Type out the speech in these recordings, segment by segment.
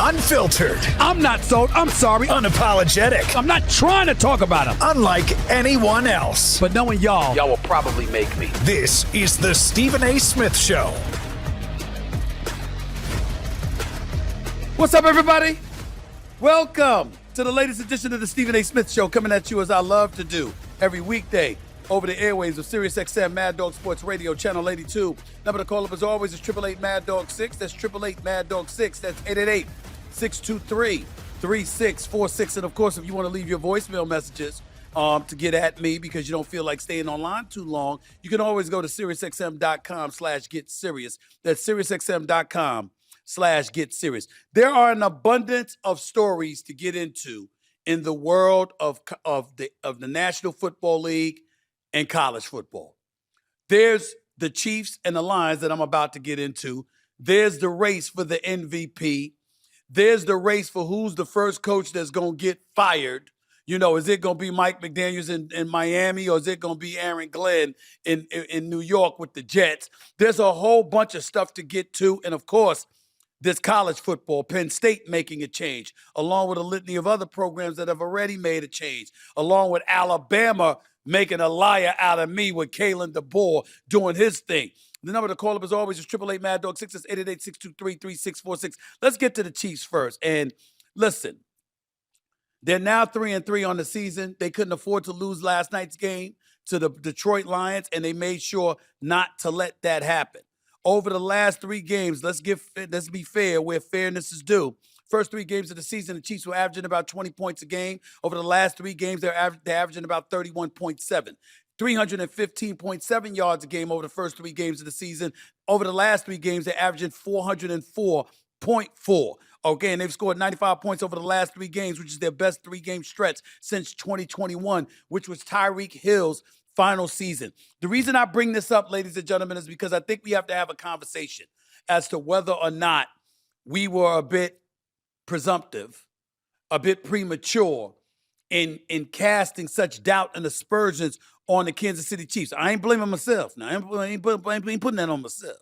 Unfiltered. I'm not sold. I'm sorry. Unapologetic. I'm not trying to talk about him. Unlike anyone else. But knowing y'all will probably make me. This is the Stephen A. Smith Show. What's up, everybody? Welcome to the latest edition of the Stephen A. Smith Show, coming at you as I love to do every weekday over the airwaves of SiriusXM Mad Dog Sports Radio, Channel 82. Number to call up, as always, is 888 Mad Dog 6. That's 888 Mad Dog 6. That's 888-623-3646. And, of course, if you want to leave your voicemail messages to get at me because you don't feel like staying online too long, you can always go to SiriusXM.com/GetSerious. That's SiriusXM.com/GetSerious. There are an abundance of stories to get into in the world of the National Football League and college football. There's the Chiefs and the Lions that I'm about to get into. There's the race for the MVP. There's the race for who's the first coach that's going to get fired. You know, is it going to be Mike McDaniels in Miami, or is it going to be Aaron Glenn in New York with the Jets? There's a whole bunch of stuff to get to. And, of course, this college football, Penn State making a change, along with a litany of other programs that have already made a change, along with Alabama making a liar out of me with Kalen DeBoer doing his thing. The number to call up, as always, is 888 Mad Dog 6. That's 888-623-3646. Let's get to the Chiefs first. And listen, they're now 3-3 on the season. They couldn't afford to lose last night's game to the Detroit Lions, and they made sure not to let that happen. Over the last 3 games, let's be fair where fairness is due. First 3 games of the season, the Chiefs were averaging about 20 points a game. Over the last 3 games, they're averaging about 31.7. 315.7 yards a game over the first 3 games of the season. Over the last 3 games, they're averaging 404.4. Okay, and they've scored 95 points over the last 3 games, which is their best 3-game stretch since 2021, which was Tyreek Hill's final season. The reason I bring this up, ladies and gentlemen, is because I think we have to have a conversation as to whether or not we were a bit presumptive, a bit premature in casting such doubt and aspersions on the Kansas City Chiefs. I ain't blaming myself. Now, I ain't putting that on myself.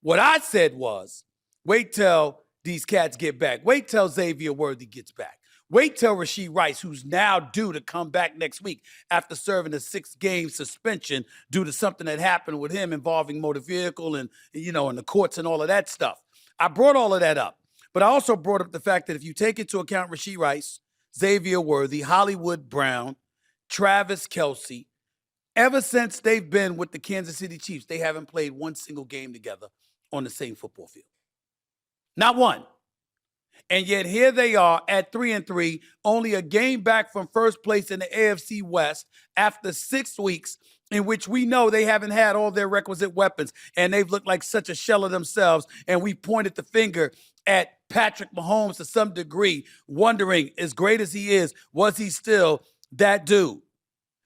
What I said was, wait till these cats get back. Wait till Xavier Worthy gets back. Wait till Rashee Rice, who's now due to come back next week after serving a 6-game suspension due to something that happened with him involving motor vehicle and, and the courts and all of that stuff. I brought all of that up. But I also brought up the fact that if you take into account Rashee Rice, Xavier Worthy, Hollywood Brown, Travis Kelce, ever since they've been with the Kansas City Chiefs, they haven't played one single game together on the same football field. Not one. And yet here they are at 3-3, only a game back from first place in the AFC West after 6 weeks in which we know they haven't had all their requisite weapons and they've looked like such a shell of themselves. And we pointed the finger at Patrick Mahomes to some degree, wondering, as great as he is, was he still that dude?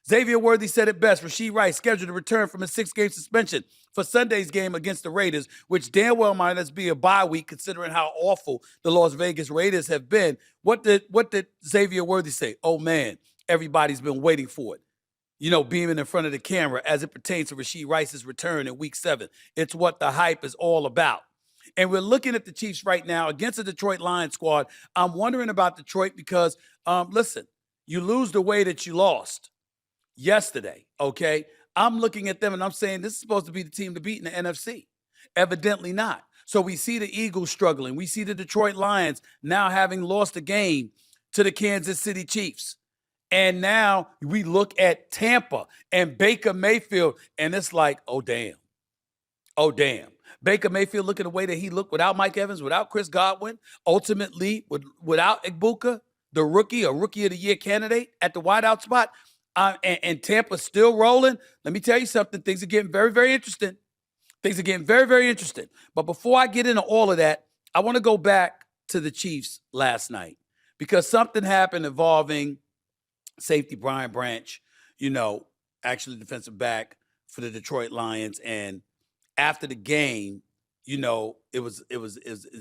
Xavier Worthy said it best. Rashee Rice scheduled to return from a 6-game suspension for Sunday's game against the Raiders, which damn well might as be a bye week considering how awful the Las Vegas Raiders have been. What did Xavier Worthy say? Oh, man, everybody's been waiting for it. Beaming in front of the camera as it pertains to Rashee Rice's return in Week 7. It's what the hype is all about. And we're looking at the Chiefs right now against the Detroit Lions squad. I'm wondering about Detroit because, listen, you lose the way that you lost yesterday, okay? I'm looking at them and I'm saying this is supposed to be the team to beat in the NFC. Evidently not. So we see the Eagles struggling. We see the Detroit Lions now having lost a game to the Kansas City Chiefs. And now we look at Tampa and Baker Mayfield, and it's like, oh, damn. Oh, damn. Baker Mayfield looking the way that he looked without Mike Evans, without Chris Godwin, ultimately without Igbuka, the rookie, a Rookie of the Year candidate at the wideout spot. And Tampa's still rolling. Let me tell you something. Things are getting very, very interesting. Things are getting very, very interesting. But before I get into all of that, I want to go back to the Chiefs last night because something happened involving safety Brian Branch, actually defensive back for the Detroit Lions. And after the game, it was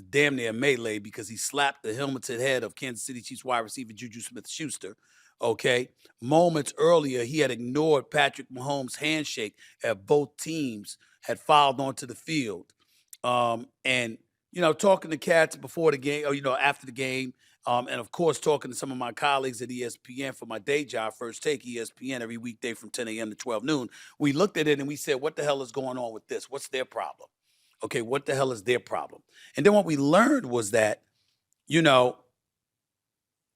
damn near a melee because he slapped the helmeted head of Kansas City Chiefs wide receiver Juju Smith-Schuster. Okay. Moments earlier, he had ignored Patrick Mahomes' handshake as both teams had filed onto the field. And talking to cats before the game, or after the game, and of course talking to some of my colleagues at ESPN for my day job, First Take ESPN, every weekday from 10 a.m. to 12 noon. We looked at it and we said, what the hell is going on with this? What's their problem? Okay, what the hell is their problem? And then what we learned was that,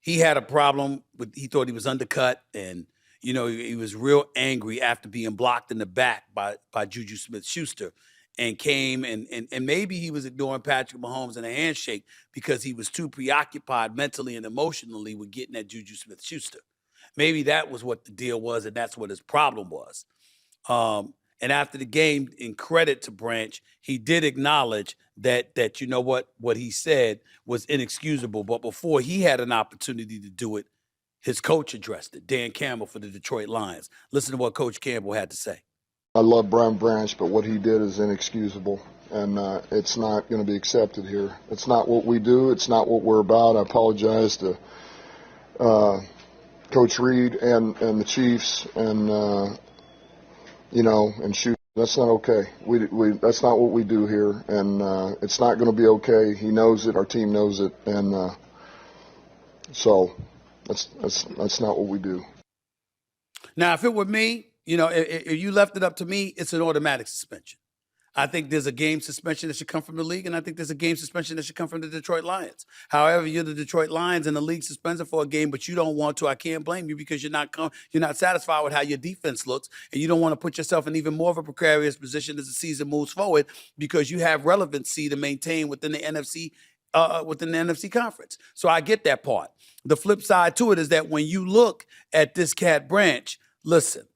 he had a problem with, he thought he was undercut, and he was real angry after being blocked in the back by Juju Smith-Schuster, and came and maybe he was ignoring Patrick Mahomes in a handshake because he was too preoccupied mentally and emotionally with getting at Juju Smith-Schuster. Maybe that was what the deal was, and that's what his problem was. And after the game, in credit to Branch, he did acknowledge that what he said was inexcusable. But before he had an opportunity to do it, his coach addressed it, Dan Campbell for the Detroit Lions. Listen to what Coach Campbell had to say. I love Brian Branch, but what he did is inexcusable, and it's not going to be accepted here. It's not what we do. It's not what we're about. I apologize to Coach Reed and the Chiefs and and shoot. That's not okay. That's not what we do here, and it's not going to be okay. He knows it. Our team knows it, and so that's not what we do. Now, if it were me, if you left it up to me, it's an automatic suspension. I think there's a game suspension that should come from the league, and I think there's a game suspension that should come from the Detroit Lions. However, you're the Detroit Lions, and the league suspends it for a game, but you don't want to. I can't blame you because you're not satisfied with how your defense looks, and you don't want to put yourself in even more of a precarious position as the season moves forward because you have relevancy to maintain within the NFC conference. So I get that part. The flip side to it is that when you look at this cat Branch, listen,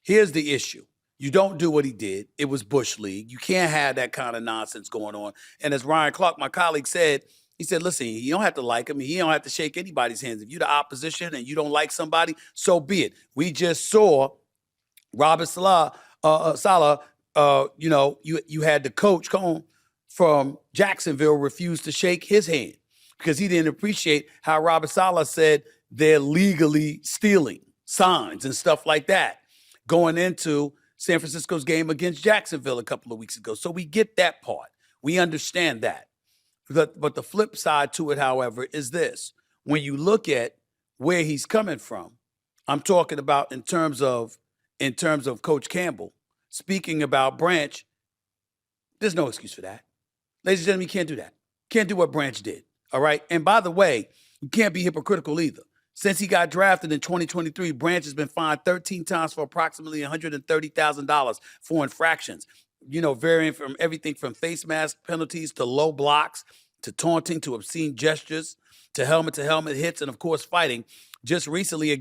here's the issue. You don't do what he did. It was Bush League. You can't have that kind of nonsense going on. And as Ryan Clark, my colleague, said, he said, listen, you don't have to like him. He don't have to shake anybody's hands. If you're the opposition and you don't like somebody, so be it. We just saw Robert Saleh, you had the coach from Jacksonville refuse to shake his hand because he didn't appreciate how Robert Saleh said they're legally stealing signs and stuff like that going into San Francisco's game against Jacksonville a couple of weeks ago. So we get that part. We understand that. But the flip side to it, however, is this. When you look at where he's coming from, I'm talking about in terms of Coach Campbell, speaking about Branch, there's no excuse for that. Ladies and gentlemen, you can't do that. Can't do what Branch did, all right? And by the way, you can't be hypocritical either. Since he got drafted in 2023, Branch has been fined 13 times for approximately $130,000 for infractions, varying from everything from face mask penalties to low blocks to taunting to obscene gestures to helmet hits and, of course, fighting. Just recently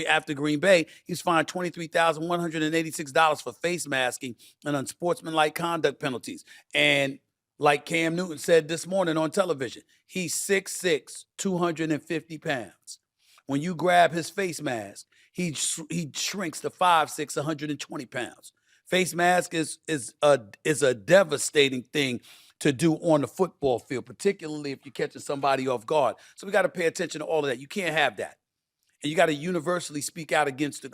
after Green Bay, he's fined $23,186 for face masking and unsportsmanlike conduct penalties. And like Cam Newton said this morning on television, he's 6'6", 250 pounds. When you grab his face mask, he shrinks to 5'6", 120 pounds. Face mask is a devastating thing to do on the football field, particularly if you're catching somebody off guard. So we got to pay attention to all of that. You can't have that, and you got to universally speak out against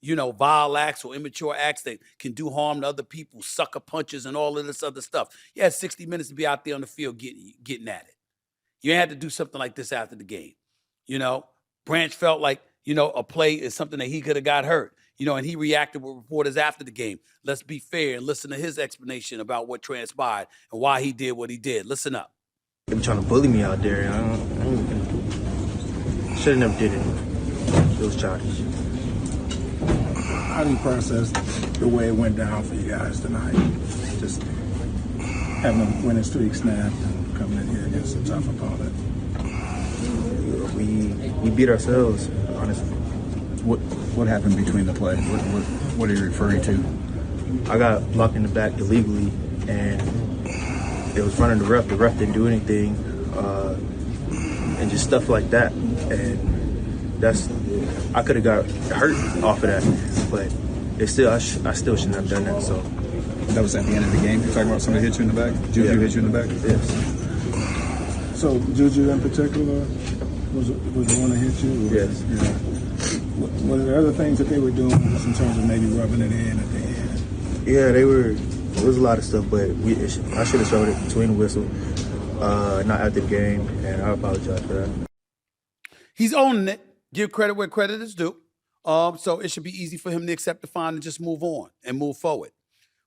vile acts or immature acts that can do harm to other people, sucker punches, and all of this other stuff. You had 60 minutes to be out there on the field getting at it. You had to do something like this after the game. Branch felt like, a play is something that he could have got hurt, and he reacted with reporters after the game. Let's be fair and listen to his explanation about what transpired and why he did what he did. Listen up. They were trying to bully me out there. I should have never did it. It was childish. How do you process the way it went down for you guys tonight? Just having a winning streak snapped and coming in here against a tough opponent. We beat ourselves, honestly. What happened between the plays? What are you referring to? I got blocked in the back illegally, and it was running the ref. The ref didn't do anything, and just stuff like that. And I could have got hurt off of that, but I still shouldn't have done that. So that was at the end of the game. You're talking about somebody hit you in the back? Juju hit you in the back? Yes. So Juju in particular was the one that hit you? Yes. Yeah. What are the other things that they were doing just in terms of maybe rubbing it in at the end? Yeah, they were It was a lot of stuff, but I should have showed it between the whistle, not after the game, and I apologize for that. He's owning it. Give credit where credit is due. So it should be easy for him to accept the fine and just move on and move forward.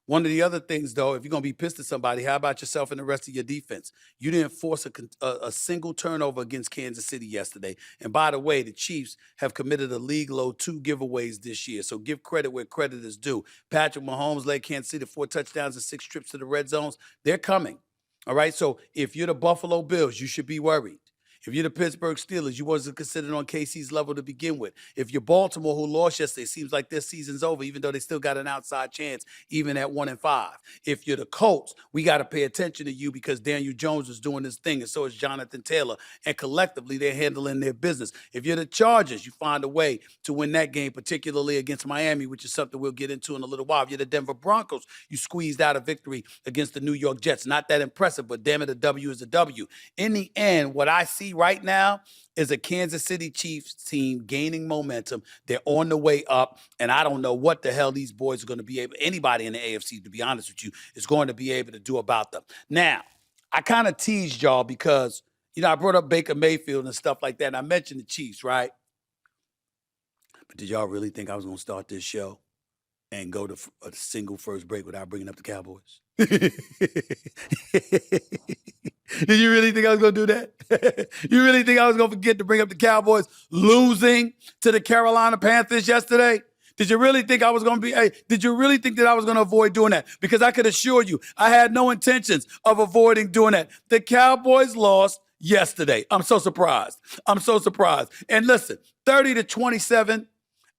One of the other things, though, if you're going to be pissed at somebody, how about yourself and the rest of your defense? You didn't force a single turnover against Kansas City yesterday. And by the way, the Chiefs have committed a league-low 2 giveaways this year. So give credit where credit is due. Patrick Mahomes led Kansas City 4 touchdowns and 6 trips to the red zones. They're coming. All right? So if you're the Buffalo Bills, you should be worried. If you're the Pittsburgh Steelers, you wasn't considered on KC's level to begin with. If you're Baltimore, who lost yesterday, seems like their season's over, even though they still got an outside chance, even at 1-5. If you're the Colts, we got to pay attention to you because Daniel Jones is doing his thing, and so is Jonathan Taylor. And collectively, they're handling their business. If you're the Chargers, you find a way to win that game, particularly against Miami, which is something we'll get into in a little while. If you're the Denver Broncos, you squeezed out a victory against the New York Jets. Not that impressive, but damn it, a W is a W. In the end, what I see right now is a Kansas City Chiefs team gaining momentum. They're on the way up, and I don't know what the hell these boys are going to be able, anybody in the AFC, to be honest with you, is going to be able to do about them. Now, I kind of teased y'all because, I brought up Baker Mayfield and stuff like that, and I mentioned the Chiefs, right? But did y'all really think I was going to start this show and go to a single first break without bringing up the Cowboys? Did you really think I was going to do that? You really think I was going to forget to bring up the Cowboys losing to the Carolina Panthers yesterday? Did you really think I was going to be, did you really think that I was going to avoid doing that? Because I could assure you, I had no intentions of avoiding doing that. The Cowboys lost yesterday. I'm so surprised. And listen, 30-27,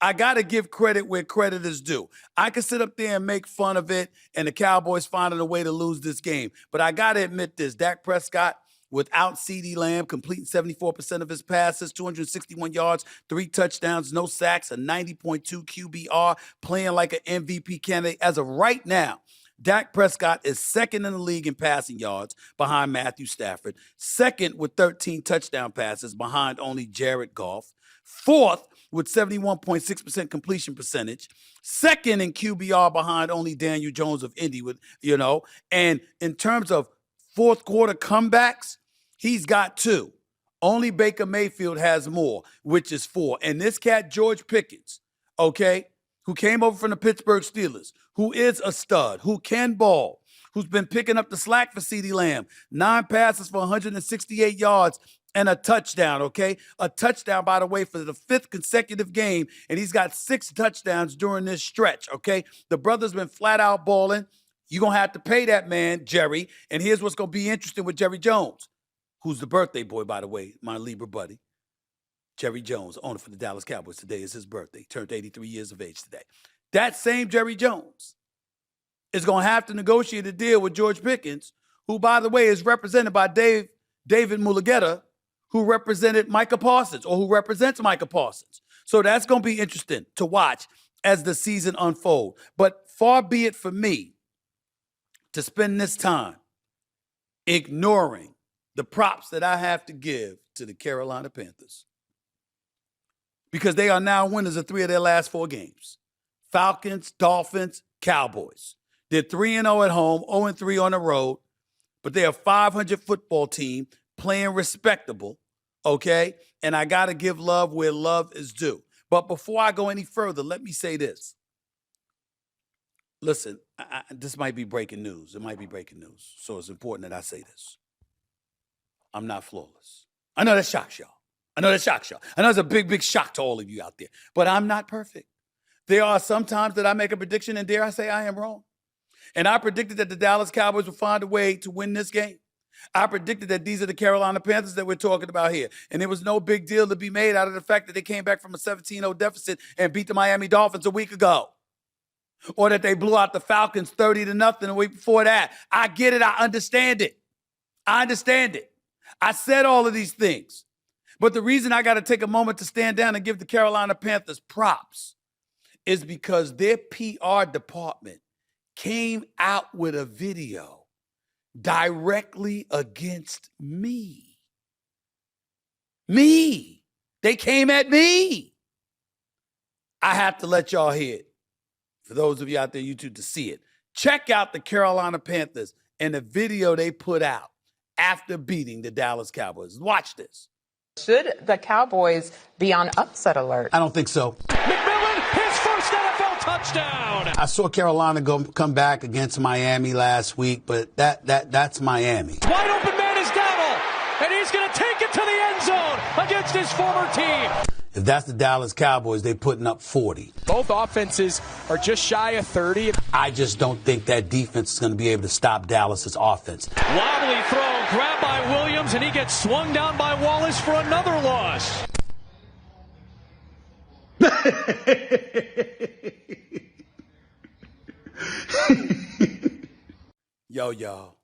I got to give credit where credit is due. I can sit up there and make fun of it and the Cowboys finding a way to lose this game. But I got to admit this, Dak Prescott, without CeeDee Lamb, completing 74% of his passes, 261 yards, 3 touchdowns, no sacks, a 90.2 QBR, playing like an MVP candidate. As of right now, Dak Prescott is second in the league in passing yards behind Matthew Stafford, second with 13 touchdown passes behind only Jared Goff, fourth with 71.6% completion percentage, second in QBR behind only Daniel Jones of Indy, and in terms of fourth quarter comebacks, he's got 2. Only Baker Mayfield has more, which is 4. And this cat, George Pickens, who came over from the Pittsburgh Steelers, who is a stud, who can ball, who's been picking up the slack for CeeDee Lamb, 9 passes for 168 yards, and a touchdown, A touchdown, by the way, for the 5th consecutive game, and he's got 6 touchdowns during this stretch, The brother's been flat out balling. You're going to have to pay that man, Jerry, and here's what's going to be interesting with Jerry Jones, who's the birthday boy, by the way, my Libra buddy. Jerry Jones, owner for the Dallas Cowboys. Today is his birthday. Turned 83 years of age today. That same Jerry Jones is going to have to negotiate a deal with George Pickens, who, by the way, is represented by David Mulugeta, who represented Micah Parsons, or who represents Micah Parsons. So that's going to be interesting to watch as the season unfolds. But far be it for me to spend this time ignoring the props that I have to give to the Carolina Panthers, because they are now winners of 3 of their last 4 games. Falcons, Dolphins, Cowboys. They're 3-0 at home, 0-3 on the road, but they're a 500 football team playing respectable, And I got to give love where love is due. But before I go any further, let me say this. Listen, this might be breaking news. It might be breaking news, so it's important that I say this. I'm not flawless. I know that shocks y'all. I know it's a big, big shock to all of you out there. But I'm not perfect. There are some times that I make a prediction, and dare I say I am wrong. And I predicted that the Dallas Cowboys would find a way to win this game. I predicted that these are the Carolina Panthers that we're talking about here. And there was no big deal to be made out of the fact that they came back from a 17-0 deficit and beat the Miami Dolphins a week ago. Or that they blew out the Falcons 30-0 a week before that. I get it. I understand it. I said all of these things. But the reason I got to take a moment to stand down and give the Carolina Panthers props is because their PR department came out with a video directly against me. They came at me. I have to let y'all hear it. For those of you out there, YouTube, to see it. Check out the Carolina Panthers and the video they put out after beating the Dallas Cowboys. Watch this. Should the Cowboys be on upset alert? I don't think so. McMillan, his first NFL touchdown. I saw Carolina come back against Miami last week, but that's Miami. Wide open man is Dowdle, and he's going to take it to the end zone against his former team. If that's the Dallas Cowboys, they're putting up 40. Both offenses are just shy of 30. I just don't think that defense is going to be able to stop Dallas's offense. Wobbly throw, grabbed by Williams, and he gets swung down by Wallace for another loss. Yo, y'all,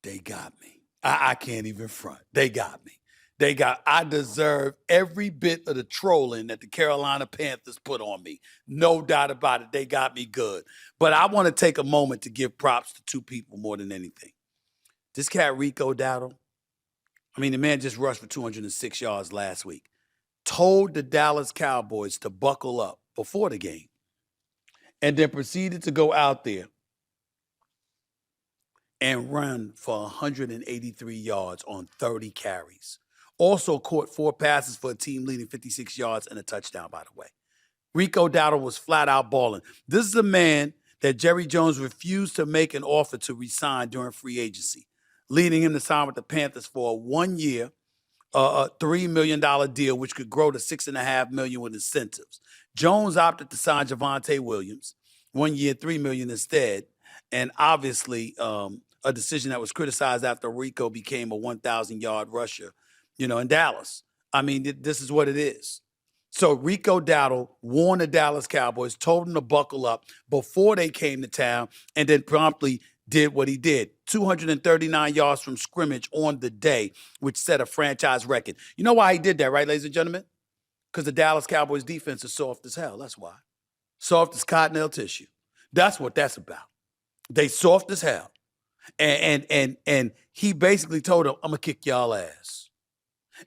they got me. I can't even front. They got me. I deserve every bit of the trolling that the Carolina Panthers put on me. No doubt about it. They got me good. But I want to take a moment to give props to two people more than anything. This cat, Rico Dowdle, the man just rushed for 206 yards last week. Told the Dallas Cowboys to buckle up before the game and then proceeded to go out there and run for 183 yards on 30 carries. Also caught 4 passes for a team-leading 56 yards and a touchdown, by the way. Rico Dowdle was flat out balling. This is a man that Jerry Jones refused to make an offer to re-sign during free agency, leading him to sign with the Panthers for a 1-year, $3 million deal, which could grow to $6.5 million with incentives. Jones opted to sign Javonte Williams, 1 year, $3 million instead, and obviously a decision that was criticized after Rico became a 1,000-yard rusher, in Dallas. This is what it is. So Rico Dowdle warned the Dallas Cowboys, told them to buckle up before they came to town, and then promptly did what he did. 239 yards from scrimmage on the day, which set a franchise record. You know why he did that, right, ladies and gentlemen? Because the Dallas Cowboys defense is soft as hell. That's why. Soft as cottonelle tissue. That's what that's about. They soft as hell. And he basically told them, I'm going to kick y'all ass.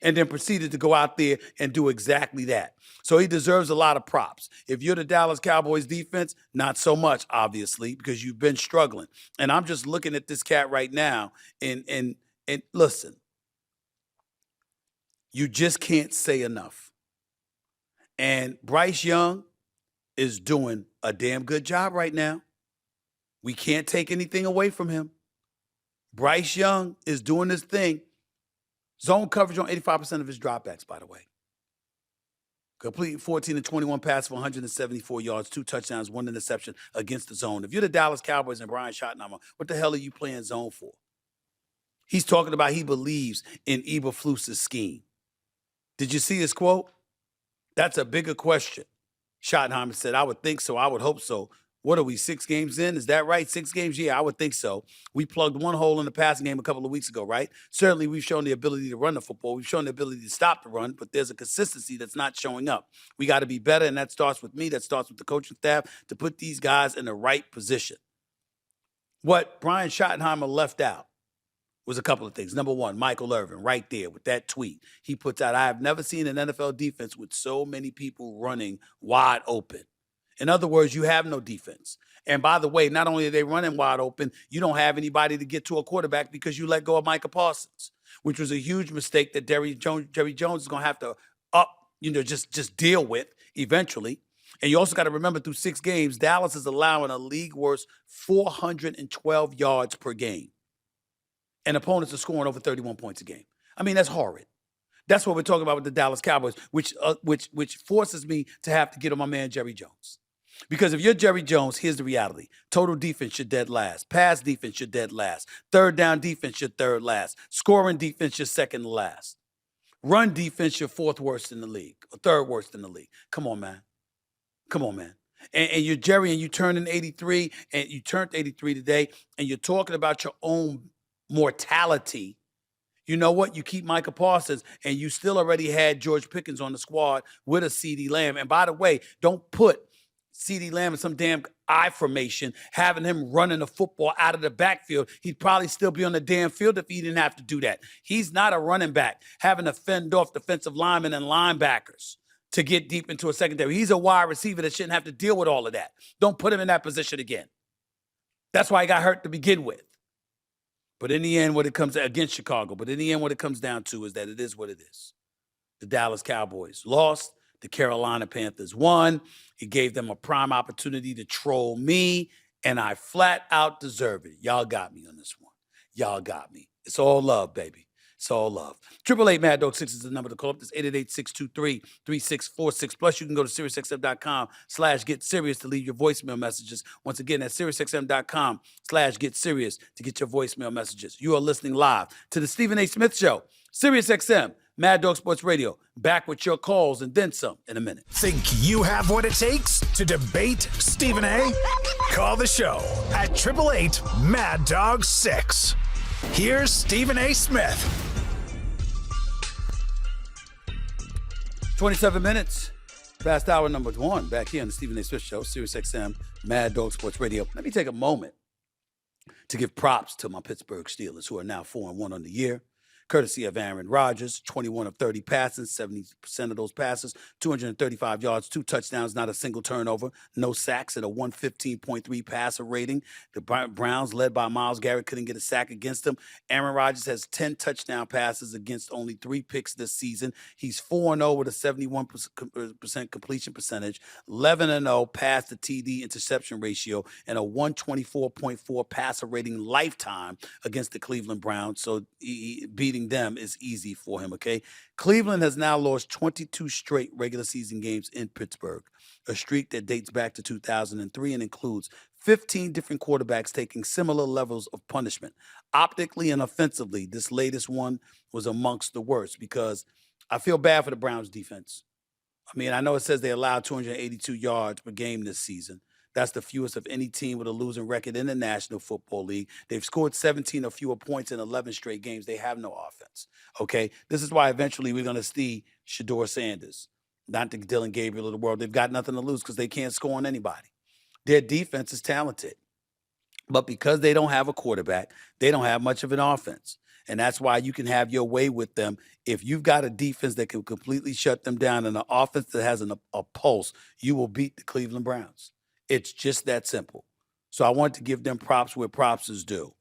And then proceeded to go out there and do exactly that. So he deserves a lot of props. If you're the Dallas Cowboys defense, not so much, obviously, because you've been struggling. And I'm just looking at this cat right now, and listen, you just can't say enough. And Bryce Young is doing a damn good job right now. We can't take anything away from him. Bryce Young is doing this thing. Zone coverage on 85% of his dropbacks, by the way. Complete 14 and 21 passes for 174 yards, 2 touchdowns, 1 interception against the zone. If you're the Dallas Cowboys and Brian Schottenheimer, what the hell are you playing zone for? He's talking about he believes in Eberflus's scheme. Did you see his quote? That's a bigger question. Schottenheimer said, I would think so. I would hope so. What are we, 6 games in? Is that right? 6 games? Yeah, I would think so. We plugged one hole in the passing game a couple of weeks ago, right? Certainly, we've shown the ability to run the football. We've shown the ability to stop the run, but there's a consistency that's not showing up. We got to be better, and that starts with me. That starts with the coaching staff to put these guys in the right position. What Brian Schottenheimer left out was a couple of things. Number one, Michael Irvin, right there with that tweet. He puts out, I have never seen an NFL defense with so many people running wide open. In other words, you have no defense. And by the way, not only are they running wide open, you don't have anybody to get to a quarterback because you let go of Micah Parsons, which was a huge mistake that Jerry Jones is going to have to just deal with eventually. And you also got to remember through 6 games, Dallas is allowing a league worst 412 yards per game. And opponents are scoring over 31 points a game. That's horrid. That's what we're talking about with the Dallas Cowboys, which forces me to have to get on my man Jerry Jones. Because if you're Jerry Jones, here's the reality. Total defense, you're dead last. Pass defense, you're dead last. Third down defense, you're third last. Scoring defense, you're second last. Run defense, you're 4th worst in the league, or 3rd worst in the league. Come on, man. And you're Jerry, and you turned in 83, and you turned 83 today, and you're talking about your own mortality. You know what? You keep Micah Parsons, and you still already had George Pickens on the squad with a CeeDee Lamb. And by the way, don't put CeeDee Lamb in some damn I formation, having him running the football out of the backfield. He'd probably still be on the damn field if he didn't have to do that. He's not a running back, having to fend off defensive linemen and linebackers to get deep into a secondary. He's a wide receiver that shouldn't have to deal with all of that. Don't put him in that position again. That's why he got hurt to begin with. But in the end, what it comes against Chicago, but in the end, what it comes down to is that it is what it is. The Dallas Cowboys lost. The Carolina Panthers won. It gave them a prime opportunity to troll me, and I flat out deserve it. Y'all got me on this one. Y'all got me. It's all love, baby. It's all love. 888 Mad Dog 6 is the number to call up. That's 888-623-3646. Plus, you can go to SiriusXM.com/get serious to leave your voicemail messages. Once again, that's SiriusXM.com/get serious to get your voicemail messages. You are listening live to the Stephen A. Smith Show, SiriusXM, Mad Dog Sports Radio. Back with your calls and then some in a minute. Think you have what it takes to debate Stephen A? Call the show at 888 Mad Dog 6. Here's Stephen A. Smith. 27 minutes past hour number 1 back here on the Stephen A. Smith Show, SiriusXM, Mad Dog Sports Radio. Let me take a moment to give props to my Pittsburgh Steelers, who are now 4-1 on the year, courtesy of Aaron Rodgers, 21 of 30 passes, 70% of those passes, 235 yards, 2 touchdowns, not a single turnover, no sacks, at a 115.3 passer rating. The Browns, led by Myles Garrett, couldn't get a sack against them. Aaron Rodgers has 10 touchdown passes against only 3 picks this season. He's 4-0 with a 71% completion percentage, 11-0 pass to TD interception ratio, and a 124.4 passer rating lifetime against the Cleveland Browns. So beating them is easy for him, okay? Cleveland has now lost 22 straight regular season games in Pittsburgh, a streak that dates back to 2003 and includes 15 different quarterbacks taking similar levels of punishment. Optically and offensively, this latest one was amongst the worst because I feel bad for the Browns defense. I mean, I know it says they allowed 282 yards per game this season. That's the fewest of any team with a losing record in the National Football League. They've scored 17 or fewer points in 11 straight games. They have no offense, okay? This is why eventually we're going to see Shedeur Sanders, not the Dylan Gabriel of the world. They've got nothing to lose because they can't score on anybody. Their defense is talented. But because they don't have a quarterback, they don't have much of an offense. And that's why you can have your way with them. If you've got a defense that can completely shut them down and an offense that has a pulse, you will beat the Cleveland Browns. It's just that simple. So I want to give them props where props is due.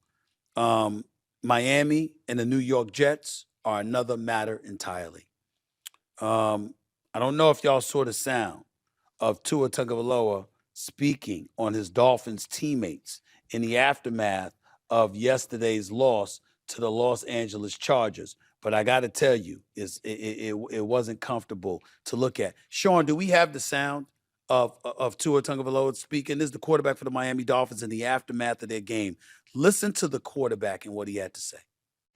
Miami and the New York Jets are another matter entirely. I don't know if y'all saw the sound of Tua Tagovailoa speaking on his Dolphins teammates in the aftermath of yesterday's loss to the Los Angeles Chargers. But I got to tell you, it wasn't comfortable to look at. Sean, do we have the sound of Tua Tagovailoa speaking? This is the quarterback for the Miami Dolphins in the aftermath of their game. Listen to the quarterback and what he had to say.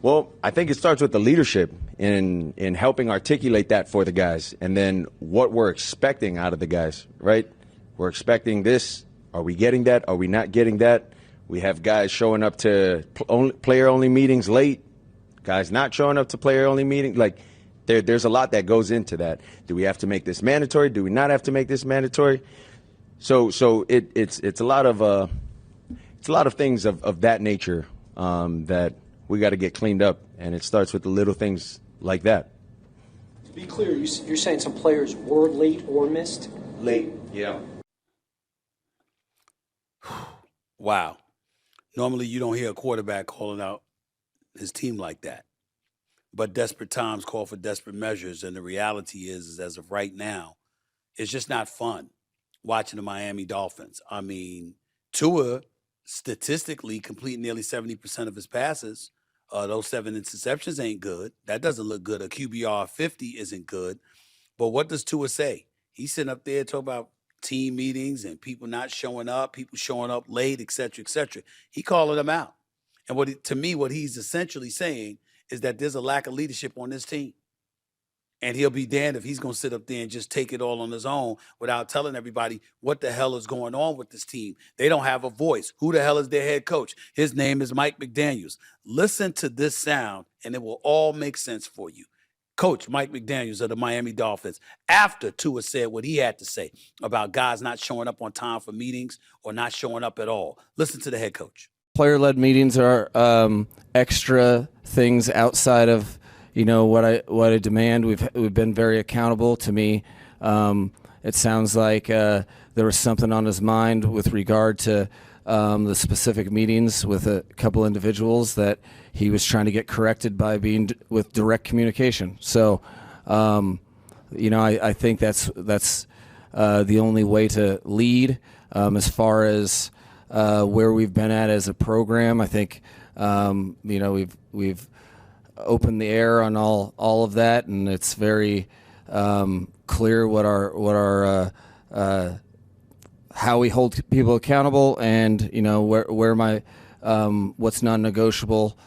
Well, I think it starts with the leadership in helping articulate that for the guys, and then what we're expecting out of the guys, right? We're expecting this. Are we getting that? Are we not getting that? We have guys showing up to player-only meetings late, guys not showing up to player-only meetings. Like, there's a lot that goes into that. Do we have to make this mandatory? Do we not have to make this mandatory? So it's a lot of things of that nature that we got to get cleaned up, and it starts with the little things like that. To be clear, you're saying some players were late or missed? Late, yeah. Wow. Normally you don't hear a quarterback calling out his team like that. But desperate times call for desperate measures, and the reality is as of right now, it's just not fun watching the Miami Dolphins. I mean, Tua statistically complete nearly 70% of his passes. Those 7 interceptions ain't good. That doesn't look good. A QBR of 50 isn't good. But what does Tua say? He's sitting up there talking about team meetings and people not showing up, people showing up late, et cetera, et cetera. He calling them out. And what he's essentially saying is that there's a lack of leadership on this team. And he'll be damned if he's going to sit up there and just take it all on his own without telling everybody what the hell is going on with this team. They don't have a voice. Who the hell is their head coach? His name is Mike McDaniels. Listen to this sound, and it will all make sense for you. Coach Mike McDaniels of the Miami Dolphins, after Tua said what he had to say about guys not showing up on time for meetings or not showing up at all. Listen to the head coach. Player-led meetings are extra things outside of what I demand. We've been very accountable. To me, it sounds like there was something on his mind with regard to the specific meetings with a couple individuals that he was trying to get corrected by being with direct communication. So, I think that's the only way to lead as far as where we've been at as a program. I think we've opened the air on all of that, and it's very clear what our how we hold people accountable, and where my what's non-negotiable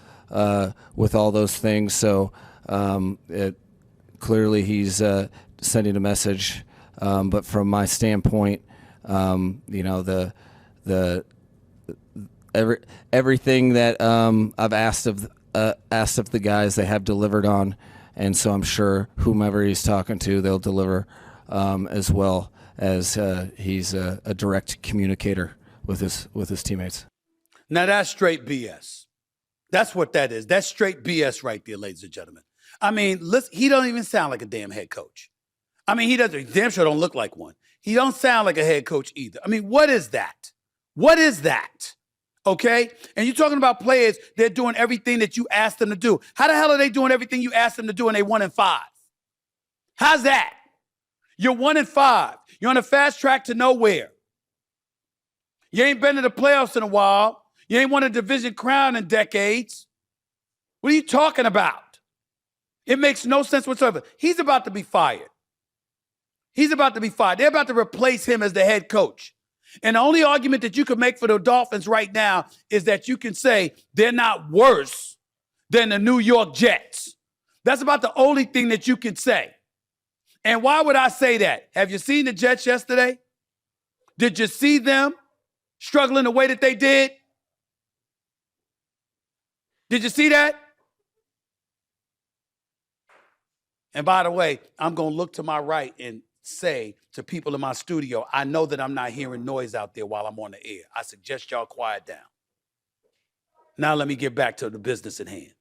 with all those things. So clearly he's sending a message, but from my standpoint, everything that I've asked of the guys, they have delivered on, and so I'm sure whomever he's talking to, they'll deliver as well, as he's a direct communicator with his teammates. Now that's straight BS. That's what that is. That's straight BS right there, ladies and gentlemen. I mean, listen, he don't even sound like a damn head coach. I mean, he doesn't. Damn sure don't look like one. He don't sound like a head coach either. I mean, what is that? What is that? Okay? And you're talking about players, they're doing everything that you asked them to do. How the hell are they doing everything you asked them to do and they 1-5? How's that? You're 1-5. You're on a fast track to nowhere. You ain't been to the playoffs in a while. You ain't won a division crown in decades. What are you talking about? It makes no sense whatsoever. He's about to be fired. He's about to be fired. They're about to replace him as the head coach. And the only argument that you can make for the Dolphins right now is that you can say they're not worse than the New York Jets. That's about the only thing that you can say. And why would I say that? Have you seen the Jets yesterday? Did you see them struggling the way that they did? Did you see that? And by the way, I'm going to look to my right and say to people in my studio, I know that I'm not hearing noise out there while I'm on the air. I suggest y'all quiet down. Now let me get back to the business at hand.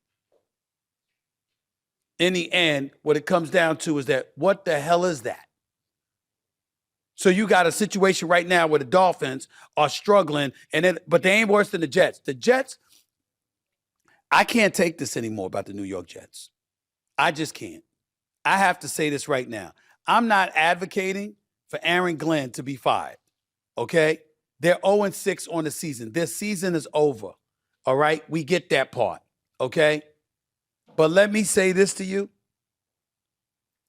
In the end, what it comes down to is that what the hell is that? So you got a situation right now where the Dolphins are struggling, but they ain't worse than the Jets. The Jets, I can't take this anymore about the New York Jets. I just can't. I have to say this right now. I'm not advocating for Aaron Glenn to be fired, okay? They're 0-6 on the season. Their season is over, all right? We get that part, okay? But let me say this to you.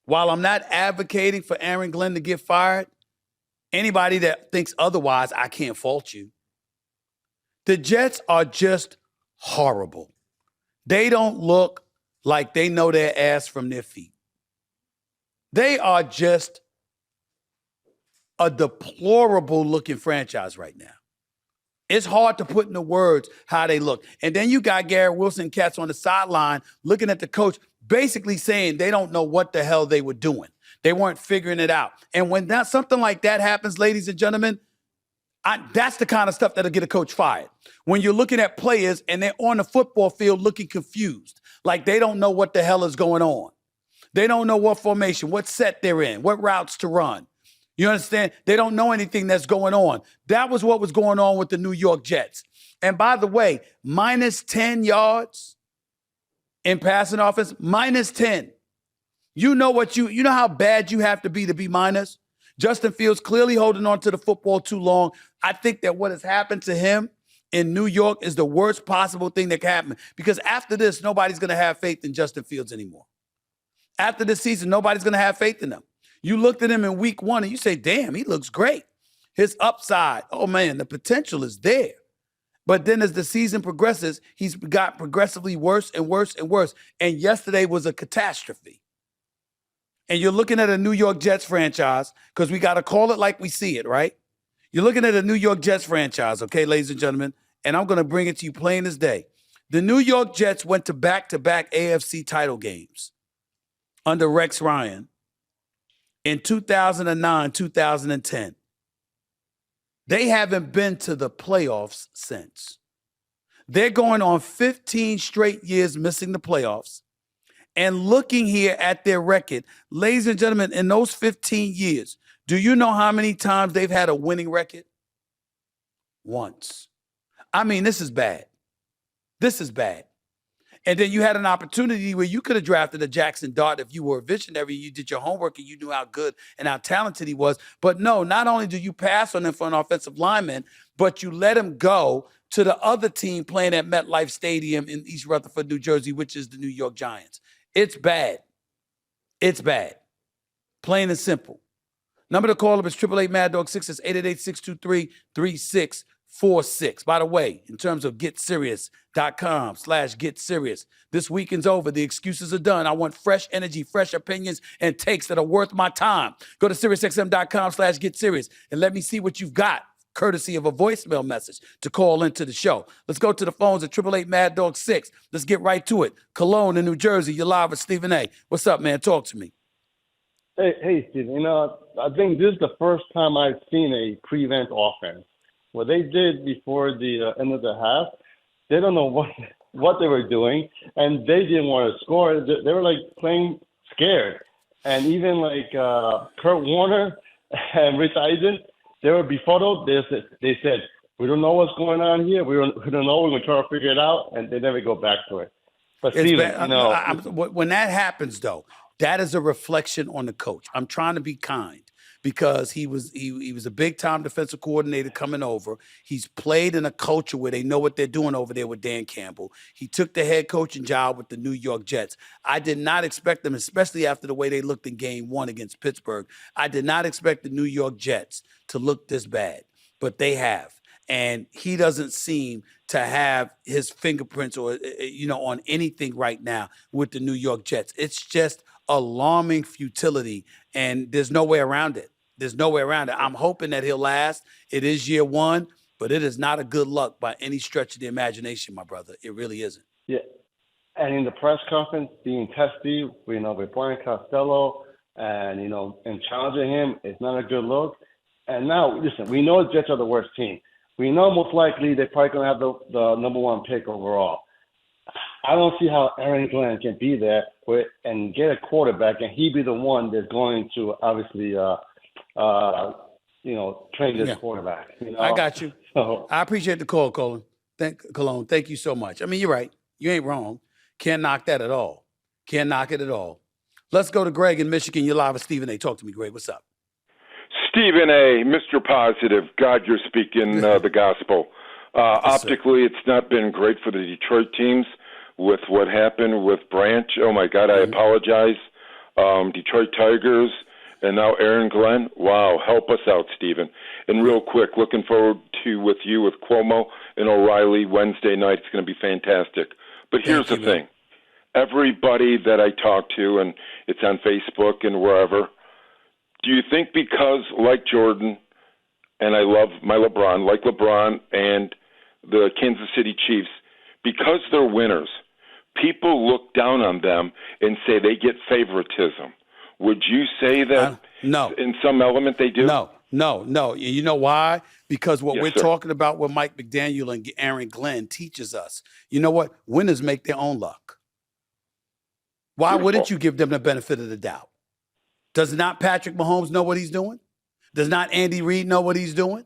While I'm not advocating for Aaron Glenn to get fired, anybody that thinks otherwise, I can't fault you. The Jets are just horrible. They don't look like they know their ass from their feet. They are just a deplorable looking franchise right now. It's hard to put into words how they look. And then you got Garrett Wilson cats on the sideline looking at the coach, basically saying they don't know what the hell they were doing. They weren't figuring it out. And when something like that happens, ladies and gentlemen, that's the kind of stuff that'll get a coach fired. When you're looking at players and they're on the football field looking confused, like they don't know what the hell is going on. They don't know what formation, what set they're in, what routes to run. You understand? They don't know anything that's going on. That was what was going on with the New York Jets. And by the way, minus 10 yards in passing offense, minus 10. You know how bad you have to be minus? Justin Fields clearly holding on to the football too long. I think that what has happened to him in New York is the worst possible thing that can happen, because after this, nobody's going to have faith in Justin Fields anymore. After this season, nobody's going to have faith in him. You looked at him in week 1 and you say, damn, he looks great. His upside, oh man, the potential is there. But then as the season progresses, he's got progressively worse and worse and worse. And yesterday was a catastrophe. And you're looking at a New York Jets franchise, because we got to call it like we see it, right? You're looking at a New York Jets franchise, okay, ladies and gentlemen, and I'm going to bring it to you plain as day. The New York Jets went to back-to-back AFC title games under Rex Ryan in 2009, 2010. They haven't been to the playoffs since. They're going on 15 straight years missing the playoffs. And looking here at their record, ladies and gentlemen, in those 15 years, do you know how many times they've had a winning record? Once. I mean, this is bad. This is bad. And then you had an opportunity where you could have drafted a Jackson Dart if you were a visionary, you did your homework and you knew how good and how talented he was. But no, not only do you pass on him for an offensive lineman, but you let him go to the other team playing at MetLife Stadium in East Rutherford, New Jersey, which is the New York Giants. It's bad. It's bad. Plain and simple. Number to call up is 888-MAD-DOG-6. It's 888-623-3646. By the way, in terms of GetSerious.com/GetSerious, this weekend's over. The excuses are done. I want fresh energy, fresh opinions, and takes that are worth my time. Go to SiriusXM.com/GetSerious and let me see what you've got, courtesy of a voicemail message to call into the show. Let's go to the phones at 888-MAD-DOG-6. Let's get right to it. Cologne in New Jersey, you're live with Stephen A. What's up, man? Talk to me. Hey, Stephen. You know, I think this is the first time I've seen a prevent offense. What they did before the end of the half, they don't know what they were doing, and they didn't want to score. They were like playing scared, and even like Kurt Warner and Rich Eisen, they were befuddled. They said, "We don't know what's going on here. We don't know. We're going to try to figure it out," and they never go back to it. But Stephen, you know, when that happens, though, that is a reflection on the coach. I'm trying to be kind because he was a big-time defensive coordinator coming over. He's played in a culture where they know what they're doing over there with Dan Campbell. He took the head coaching job with the New York Jets. I did not expect them, especially after the way they looked in Game 1 against Pittsburgh. I did not expect the New York Jets to look this bad, but they have. And he doesn't seem to have his fingerprints or, on anything right now with the New York Jets. It's just alarming futility, and there's no way around it. There's no way around it. I'm hoping that he'll last. It is year one, but it is not a good luck by any stretch of the imagination, my brother. It really isn't. Yeah. And in the press conference, being testy, with Brian Costello and, and challenging him, it's not a good look. And now, listen, we know the Jets are the worst team. We know most likely they're probably going to have the number one pick overall. I don't see how Aaron Glenn can be there and get a quarterback, and he be the one that's going to obviously, train this quarterback. I got you. So, I appreciate the call, Cologne. Thank you so much. I mean, you're right. You ain't wrong. Can't knock that at all. Can't knock it at all. Let's go to Greg in Michigan. You're live with Stephen A. Talk to me, Greg. What's up? Stephen A., Mr. Positive. God, you're speaking the gospel. Optically, it's not been great for the Detroit teams with what happened with Branch. Oh, my God, I apologize. Detroit Tigers, and now Aaron Glenn. Wow, help us out, Stephen. And real quick, looking forward to with Cuomo and O'Reilly Wednesday night. It's going to be fantastic. But here's the thing. Everybody that I talk to, and it's on Facebook and wherever, do you think because, like Jordan, and I love my LeBron, like LeBron and the Kansas City Chiefs, because they're winners, people look down on them and say they get favoritism. Would you say that no. In some element they do? No. You know why? Because what we're sir. talking about, what Mike McDaniel and Aaron Glenn teaches us, you know what? Winners make their own luck. Why Beautiful. wouldn't you give them the benefit of the doubt? Does not Patrick Mahomes know what he's doing? Does not Andy Reid know what he's doing?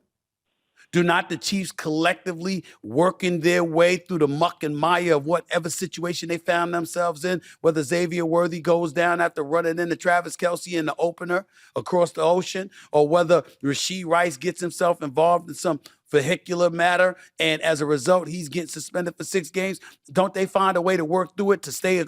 Do not the Chiefs collectively working their way through the muck and mire of whatever situation they found themselves in, whether Xavier Worthy goes down after running into Travis Kelce in the opener across the ocean, or whether Rashee Rice gets himself involved in some vehicular matter, and as a result, he's getting suspended for 6 games. Don't they find a way to work through it to stay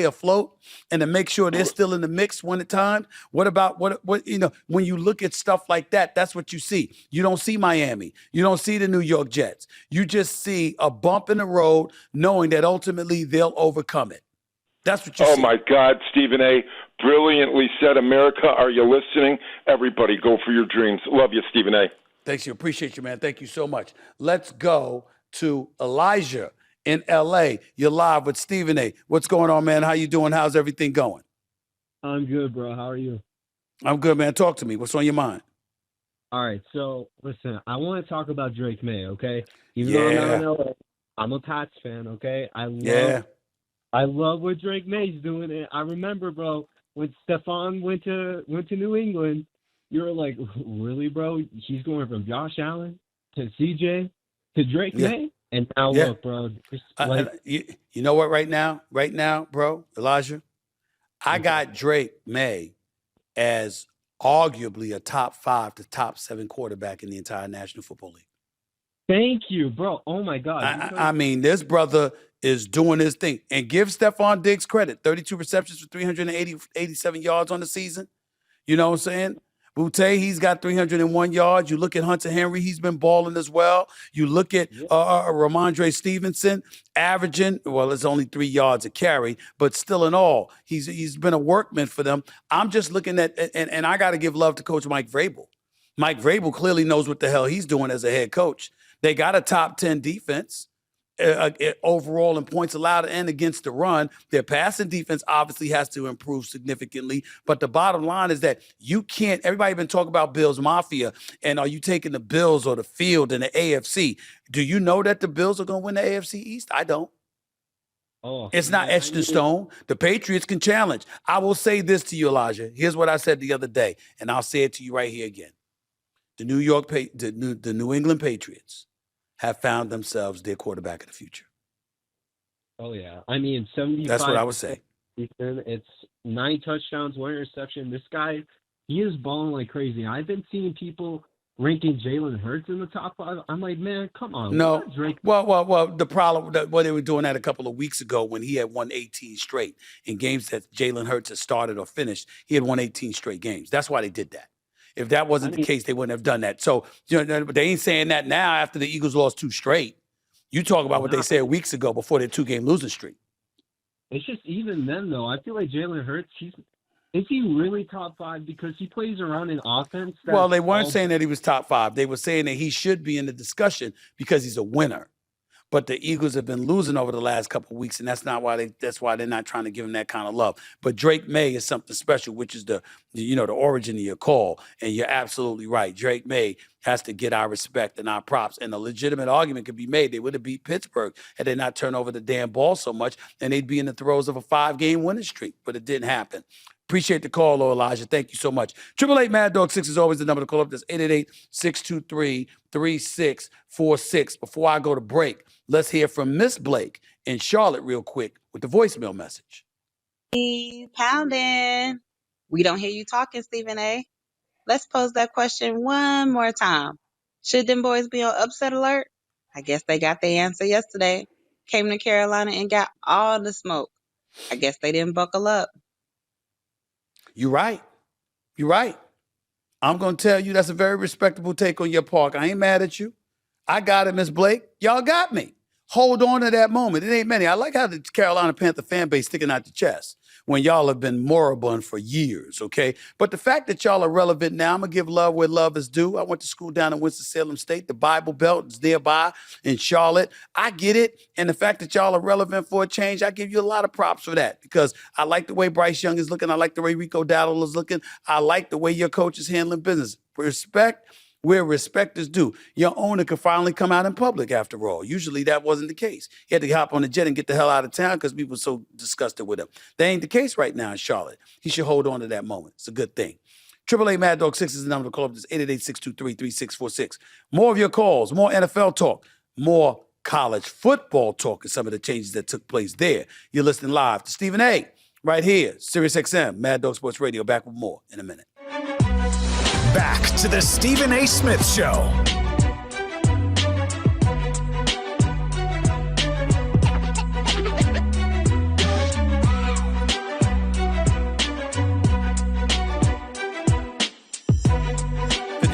afloat and to make sure they're still in the mix when at times? What about what when you look at stuff like that, that's what you see. You don't see Miami. You don't see the New York Jets. You just see a bump in the road, knowing that ultimately they'll overcome it. That's what you see. Oh, my God, Stephen A. Brilliantly said. America, are you listening? Everybody, go for your dreams. Love you, Stephen A. Thanks. You. Appreciate you, man. Thank you so much. Let's go to Elijah in L.A. You're live with Stephen A. What's going on, man? How you doing? How's everything going? I'm good, bro. How are you? I'm good, man. Talk to me. What's on your mind? All right. So, listen, I want to talk about Drake May, okay? Even though I'm not in LA, I'm a Pats fan, okay? I love what Drake May's doing. And I remember, bro, when Stephon went to New England, you were like, really, bro? He's going from Josh Allen to CJ to Drake May? And now look, bro. You know what? Right now, bro, Elijah, I got Drake May as arguably a top 5 to top 7 quarterback in the entire National Football League. Thank you, bro. Oh my God. I mean, this brother is doing his thing. And give Stephon Diggs credit. 32 receptions for 387 yards on the season. You know what I'm saying? Boutte, he's got 301 yards. You look at Hunter Henry, he's been balling as well. You look at Ramondre Stevenson, averaging, well, it's only 3 yards a carry, but still in all, he's been a workman for them. I'm just looking at, and I got to give love to Coach Mike Vrabel. Mike Vrabel clearly knows what the hell he's doing as a head coach. They got a top 10 defense. Overall in points allowed and against the run. Their passing defense obviously has to improve significantly. But the bottom line is that you can't, everybody been talking about Bills Mafia, and are you taking the Bills or the field in the AFC? Do you know that the Bills are going to win the AFC East? I don't. It's not etched in stone. The Patriots can challenge. I will say this to you, Elijah. Here's what I said the other day, and I'll say it to you right here again. The New England Patriots have found themselves their quarterback of the future. Oh, yeah. I mean, 75. That's what I would say. It's 9 touchdowns, 1 interception. This guy, he is balling like crazy. I've been seeing people ranking Jalen Hurts in the top 5. I'm like, man, come on. No. Well, the problem, what they were doing that a couple of weeks ago when he had won 18 straight in games that Jalen Hurts had started or finished, he had won 18 straight games. That's why they did that. If that wasn't the case, they wouldn't have done that. So, they ain't saying that now after the Eagles lost 2 straight. You talk about what they said weeks ago before their 2-game losing streak. It's just even then, though. I feel like Jalen Hurts, is he really top 5? Because he plays around in offense. Well, they weren't saying that he was top 5. They were saying that he should be in the discussion because he's a winner. But the Eagles have been losing over the last couple of weeks, and that's why they're not trying to give him that kind of love. But Drake May is something special, which is the origin of your call. And you're absolutely right. Drake May has to get our respect and our props. And a legitimate argument could be made. They would have beat Pittsburgh had they not turned over the damn ball so much, and they'd be in the throes of a 5-game winning streak. But it didn't happen. Appreciate the call, Elijah. Thank you so much. 888 Mad Dog 6 is always the number to call up. That's 888-623-3646. Before I go to break, let's hear from Miss Blake in Charlotte real quick with the voicemail message. Pounding. We don't hear you talking, Stephen A. Let's pose that question one more time. Should them boys be on upset alert? I guess they got their answer yesterday. Came to Carolina and got all the smoke. I guess they didn't buckle up. You're right. I'm going to tell you that's a very respectable take on your part. I ain't mad at you. I got it, Miss Blake. Y'all got me. Hold on to that moment. It ain't many. I like how the Carolina Panther fan base sticking out the chest when y'all have been moribund for years, okay? But the fact that y'all are relevant now, I'm going to give love where love is due. I went to school down in Winston-Salem State. The Bible Belt is nearby in Charlotte. I get it. And the fact that y'all are relevant for a change, I give you a lot of props for that because I like the way Bryce Young is looking. I like the way Rico Dowdle is looking. I like the way your coach is handling business. Respect where respect is due. Your owner could finally come out in public after all. Usually that wasn't the case. He had to hop on the jet and get the hell out of town because people were so disgusted with him. That ain't the case right now in Charlotte. He should hold on to that moment. It's a good thing. 888 Mad Dog 6 is the number to call up. It's 888-623-3646. More of your calls, more NFL talk, more college football talk and some of the changes that took place there. You're listening live to Stephen A. right here, Sirius XM, Mad Dog Sports Radio. Back with more in a minute. Back to the Stephen A. Smith Show.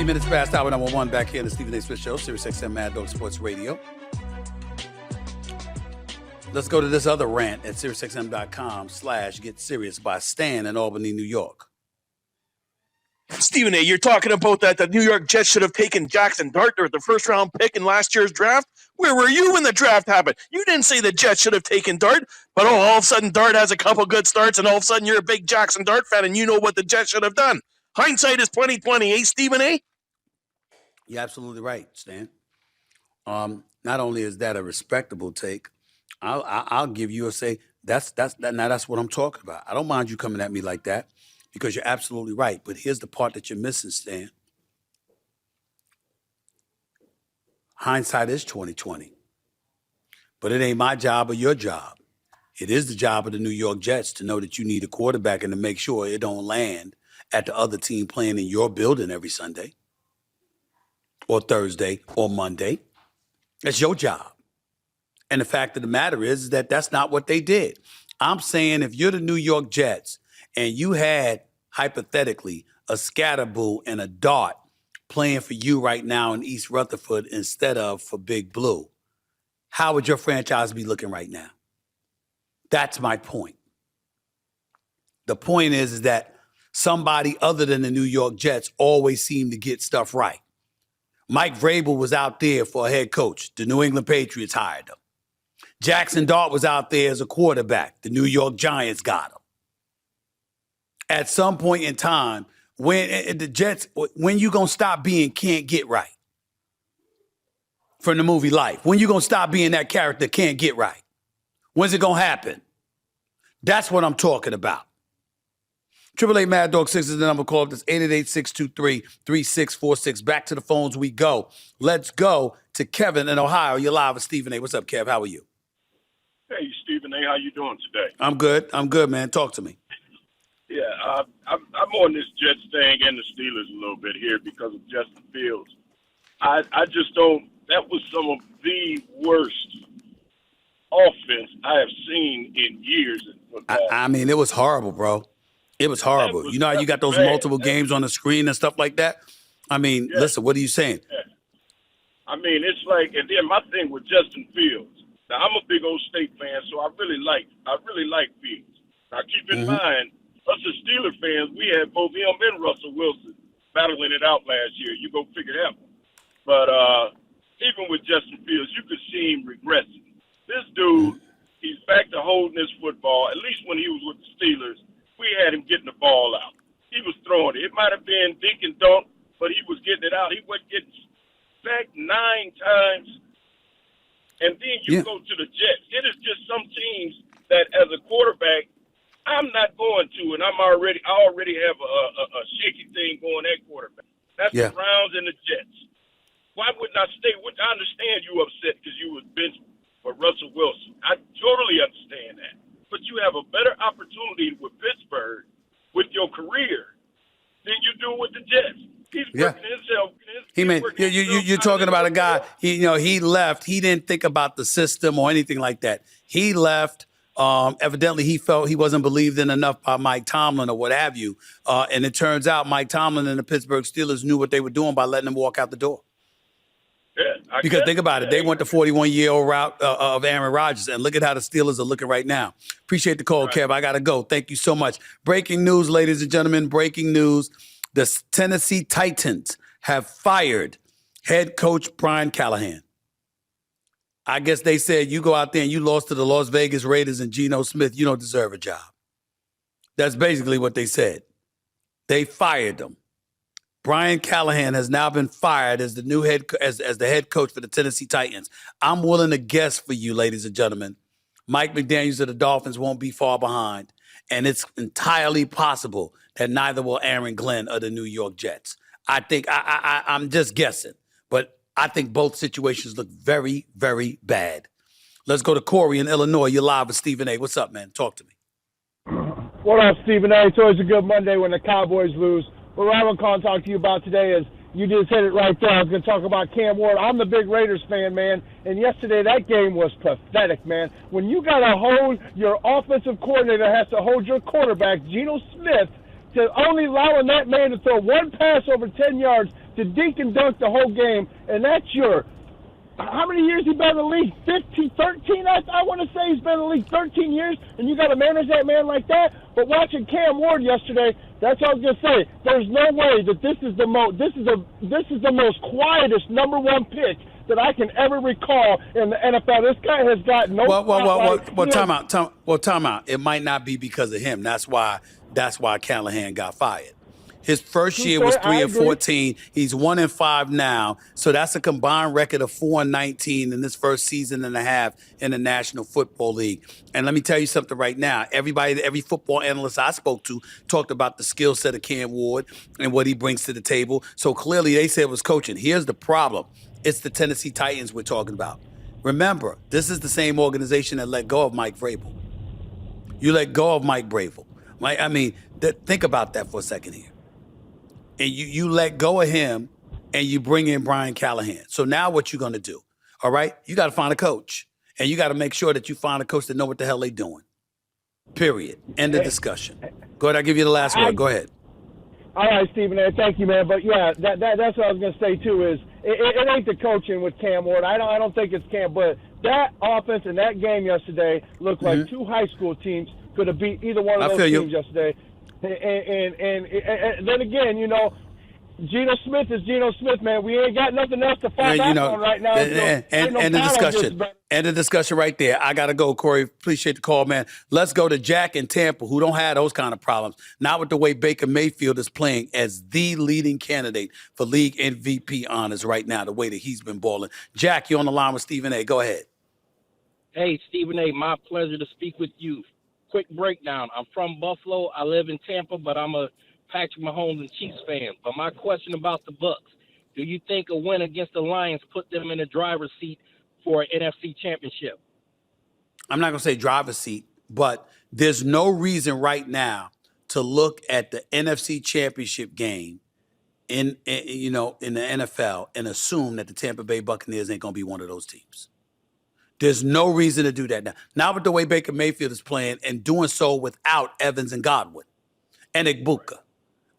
Minutes past hour number 1 back here in the Stephen A. Smith Show, Sirius XM Mad Dog Sports Radio. Let's go to this other rant at SiriusXM.com/GetSerious by Stan in Albany, New York. Stephen A., you're talking about that the New York Jets should have taken Jackson Dart or the first-round pick in last year's draft. Where were you when the draft happened? You didn't say the Jets should have taken Dart, but all of a sudden Dart has a couple good starts, and all of a sudden you're a big Jackson Dart fan, and you know what the Jets should have done. Hindsight is 20/20, eh, Stephen A.? You're absolutely right, Stan. Not only is that a respectable take, I'll give you a say. That's what I'm talking about. I don't mind you coming at me like that because you're absolutely right. But here's the part that you're missing, Stan. Hindsight is 20/20. But it ain't my job or your job. It is the job of the New York Jets to know that you need a quarterback and to make sure it don't land at the other team playing in your building every Sunday or Thursday or Monday. That's your job. And the fact of the matter is that that's not what they did. I'm saying if you're the New York Jets and you had, hypothetically, a Scatterboo and a Dart playing for you right now in East Rutherford instead of for Big Blue, how would your franchise be looking right now? That's my point. The point is that somebody other than the New York Jets always seemed to get stuff right. Mike Vrabel was out there for a head coach. The New England Patriots hired him. Jackson Dart was out there as a quarterback. The New York Giants got him. At some point in time, when the Jets, when you gonna stop being can't get right? From the movie Life. When you gonna stop being that character can't get right? When's it gonna happen? That's what I'm talking about. 888 Mad Dog 6 is the number. Call up. That's 888-623-3646. Back to the phones we go. Let's go to Kevin in Ohio. You're live with Stephen A. What's up, Kev? How are you? Hey, Stephen A. How you doing today? I'm good. I'm good, man. Talk to me. Yeah, I'm on this Jets thing and the Steelers a little bit here because of Justin Fields. I just don't. That was some of the worst offense I have seen in years in football. I mean, it was horrible, bro. It was horrible. You know how you got those multiple games on the screen and stuff like that? I mean, listen, what are you saying? Yeah. I mean, it's like, and then my thing with Justin Fields. Now, I'm a big old State fan, so I really like Fields. Now, keep in mind, us as Steeler fans, we had both him and Russell Wilson battling it out last year. You go figure that one. But even with Justin Fields, you could see him regressing. This dude, he's back to holding his football. At least when he was with the Steelers, we had him getting the ball out. He was throwing it. It might have been dink and dunk, but he was getting it out. He wasn't getting sacked 9 times. And then you go to the Jets. It is just some teams that, as a quarterback, I'm not going to, and I already have a shaky thing going at quarterback. That's the Browns and the Jets. Why wouldn't I stay? I understand you upset because you was benched for Russell Wilson. I totally understand that. But you have a better opportunity with Pittsburgh with your career than you do with the Jets. He's working himself. You're talking about a guy. He left. He didn't think about the system or anything like that. He left. Evidently, he felt he wasn't believed in enough by Mike Tomlin or what have you. And it turns out Mike Tomlin and the Pittsburgh Steelers knew what they were doing by letting him walk out the door. Because think about it. They went the 41-year-old route of Aaron Rodgers, and look at how the Steelers are looking right now. Appreciate the call, Kev. I got to go. Thank you so much. Breaking news, ladies and gentlemen. Breaking news. The Tennessee Titans have fired head coach Brian Callahan. I guess they said, you go out there and you lost to the Las Vegas Raiders and Geno Smith, you don't deserve a job. That's basically what they said. They fired them. Brian Callahan has now been fired as the new head as the head coach for the Tennessee Titans. I'm willing to guess for you, ladies and gentlemen, Mike McDaniels of the Dolphins won't be far behind, and it's entirely possible that neither will Aaron Glenn of the New York Jets. I think I'm just guessing, but I think both situations look very, very bad. Let's go to Corey in Illinois. You're live with Stephen A. What's up, man? Talk to me. What up, Stephen A? It's always a good Monday when the Cowboys lose. What I want to call and talk to you about today is, you just hit it right there. I was going to talk about Cam Ward. I'm the big Raiders fan, man, and yesterday that game was pathetic, man. When you got to hold your offensive coordinator has to hold your quarterback, Geno Smith, to only allowing that man to throw one pass over 10 yards to dink and dunk the whole game, and that's your how many years he been in the league? 15, 13? I want to say he's been in the league 13 years, and you got to manage that man like that? But watching Cam Ward yesterday, that's what I was going to say. There's no way that this is the most quietest number one pick that I can ever recall in the NFL. This guy has got no. Time out. It might not be because of him. That's why Callahan got fired. His first year was 3-14. He's 1-5 now. So that's a combined record of 4-19 in this first season and a half in the National Football League. And let me tell you something right now. Every football analyst I spoke to talked about the skill set of Cam Ward and what he brings to the table. So clearly they said it was coaching. Here's the problem. It's the Tennessee Titans we're talking about. Remember, this is the same organization that let go of Mike Vrabel. You let go of Mike Vrabel. Think about that for a second here. And you let go of him and you bring in Brian Callahan. So now what you going to do? All right? You got to find a coach. And you got to make sure that you find a coach that know what the hell they doing. Period. End of discussion. Go ahead. I'll give you the last word. Go ahead. All right, Stephen A. Thank you, man. But yeah, that's what I was going to say too. Is it ain't the coaching with Cam Ward. I don't think it's Cam, but that offense in that game yesterday looked like two high school teams could have beat either one of those teams yesterday. And then again, Geno Smith is Geno Smith, man. We ain't got nothing else to fall back on right now. And the discussion. End of discussion right there. I got to go, Corey. Appreciate the call, man. Let's go to Jack in Tampa, who don't have those kind of problems. Not with the way Baker Mayfield is playing as the leading candidate for league MVP honors right now, the way that he's been balling. Jack, you're on the line with Stephen A. Go ahead. Hey, Stephen A., my pleasure to speak with you. Quick breakdown. I'm from Buffalo. I live in Tampa, but I'm a Patrick Mahomes and Chiefs fan. But my question about the Bucs, do you think a win against the Lions put them in the driver's seat for an NFC championship? I'm not going to say driver's seat, but there's no reason right now to look at the NFC championship game in the NFL and assume that the Tampa Bay Buccaneers ain't going to be one of those teams. There's no reason to do that now. Not with the way Baker Mayfield is playing and doing so without Evans and Godwin and Igbuka.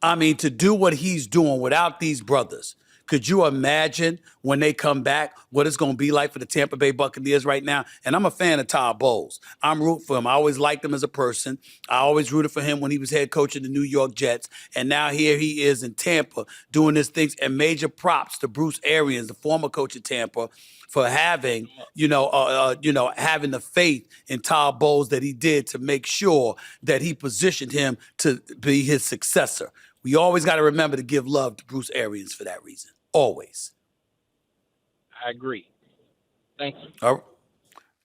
To do what he's doing without these brothers, could you imagine when they come back what it's going to be like for the Tampa Bay Buccaneers right now? And I'm a fan of Todd Bowles. I'm rooting for him. I always liked him as a person. I always rooted for him when he was head coach of the New York Jets. And now here he is in Tampa doing his things. And major props to Bruce Arians, the former coach of Tampa, for having, having the faith in Todd Bowles that he did to make sure that he positioned him to be his successor. We always got to remember to give love to Bruce Arians for that reason. Always. I agree. Thank you. All right.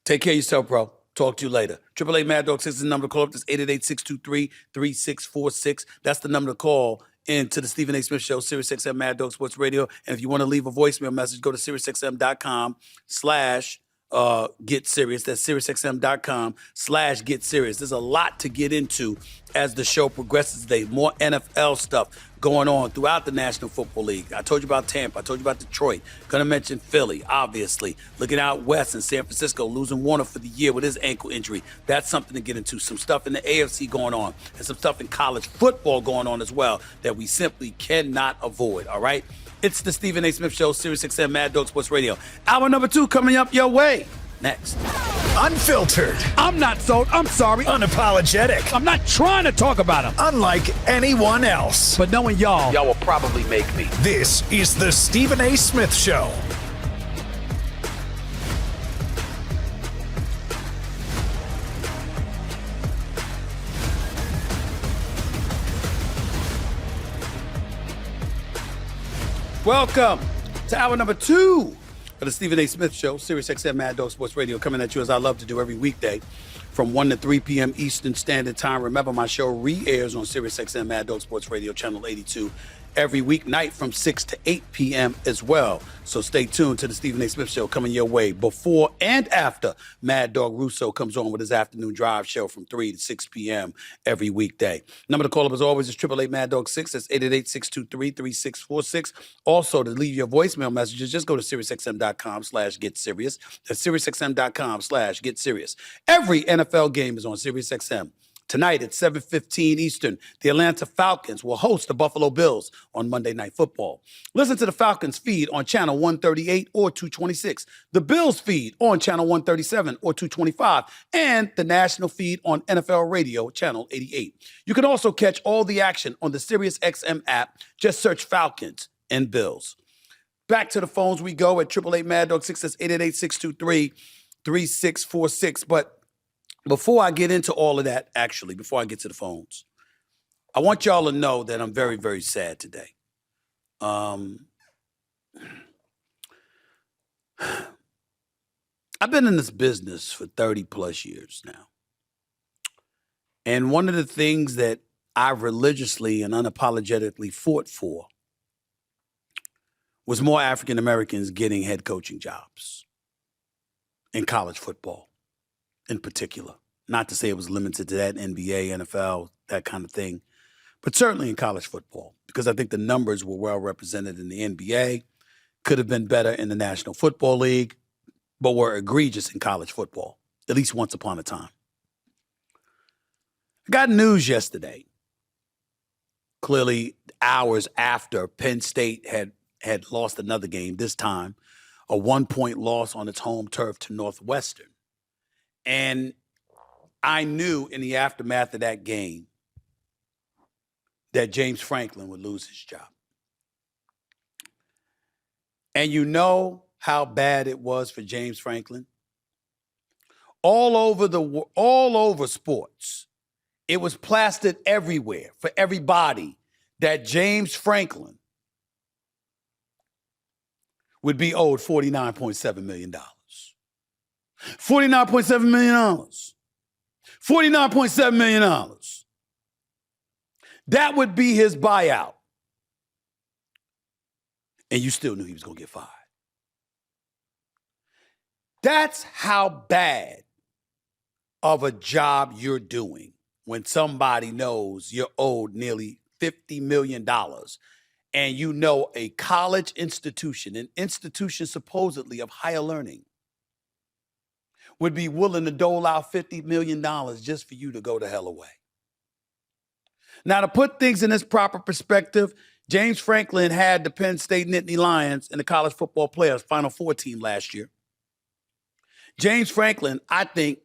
Take care of yourself, bro. Talk to you later. 888 Mad Dog 6 is the number to call up. That's 888-623-3646. That's the number to call into the Stephen A. Smith Show, SiriusXM Mad Dog Sports Radio. And if you want to leave a voicemail message, go to SiriusXM.com/get serious. That's SiriusXM.com/get serious. There's a lot to get into as the show progresses today. More NFL stuff going on throughout the National Football League. I told you about Tampa. I told you about Detroit. Going to mention Philly, obviously. Looking out west in San Francisco, losing Warner for the year with his ankle injury. That's something to get into. Some stuff in the AFC going on and some stuff in college football going on as well that we simply cannot avoid, all right? It's the Stephen A. Smith Show, SiriusXM Mad Dog Sports Radio. Hour number 2 coming up your way. Next. Unfiltered. I'm not sold. I'm sorry. Unapologetic. I'm not trying to talk about him. Unlike anyone else. But knowing y'all will probably make me. This is the Stephen A. Smith Show. Welcome to hour number 2 of the Stephen A. Smith Show, SiriusXM Mad Dog Sports Radio, coming at you as I love to do every weekday from 1 to 3 p.m. Eastern Standard Time. Remember, my show re-airs on SiriusXM Mad Dog Sports Radio, Channel 82, every weeknight from 6 to 8 p.m. as well. So stay tuned to the Stephen A. Smith Show coming your way before and after Mad Dog Russo comes on with his afternoon drive show from 3 to 6 p.m. every weekday. Number to call up as always is 888 Mad Dog 6. That's 888-623-3646. Also, to leave your voicemail messages, just go to SiriusXM.com/get serious. That's SiriusXM.com/get serious. Every NFL game is on SiriusXM. Tonight at 7:15 Eastern, the Atlanta Falcons will host the Buffalo Bills on Monday Night Football. Listen to the Falcons feed on Channel 138 or 226, the Bills feed on Channel 137 or 225, and the national feed on NFL Radio, Channel 88. You can also catch all the action on the SiriusXM app. Just search Falcons and Bills. Back to the phones we go at 888 Mad Dog 6. That's 888-623-3646. But before I get into all of that, actually, before I get to the phones, I want y'all to know that I'm very, very sad today. I've been in this business for 30 plus years now. And one of the things that I religiously and unapologetically fought for was more African Americans getting head coaching jobs. in college football in particular. Not to say it was limited to that, NBA, NFL, that kind of thing, but certainly in college football, because I think the numbers were well represented in the NBA, could have been better in the National Football League, but were egregious in college football, at least once upon a time. I got news yesterday, clearly hours after Penn State had lost another game, this time a 1-point loss on its home turf to Northwestern. And I knew in the aftermath of that game that James Franklin would lose his job. And you know how bad it was for James Franklin? All over sports, it was plastered everywhere for everybody that James Franklin would be owed $49.7 million. $49.7 million. $49.7 million. That would be his buyout. And you still knew he was going to get fired. That's how bad of a job you're doing when somebody knows you're owed nearly $50 million and you know a college institution, an institution supposedly of higher learning, would be willing to dole out $50 million just for you to go the hell away. Now, to put things in this proper perspective, James Franklin had the Penn State Nittany Lions in the college football playoffs Final Four team last year. James Franklin, I think,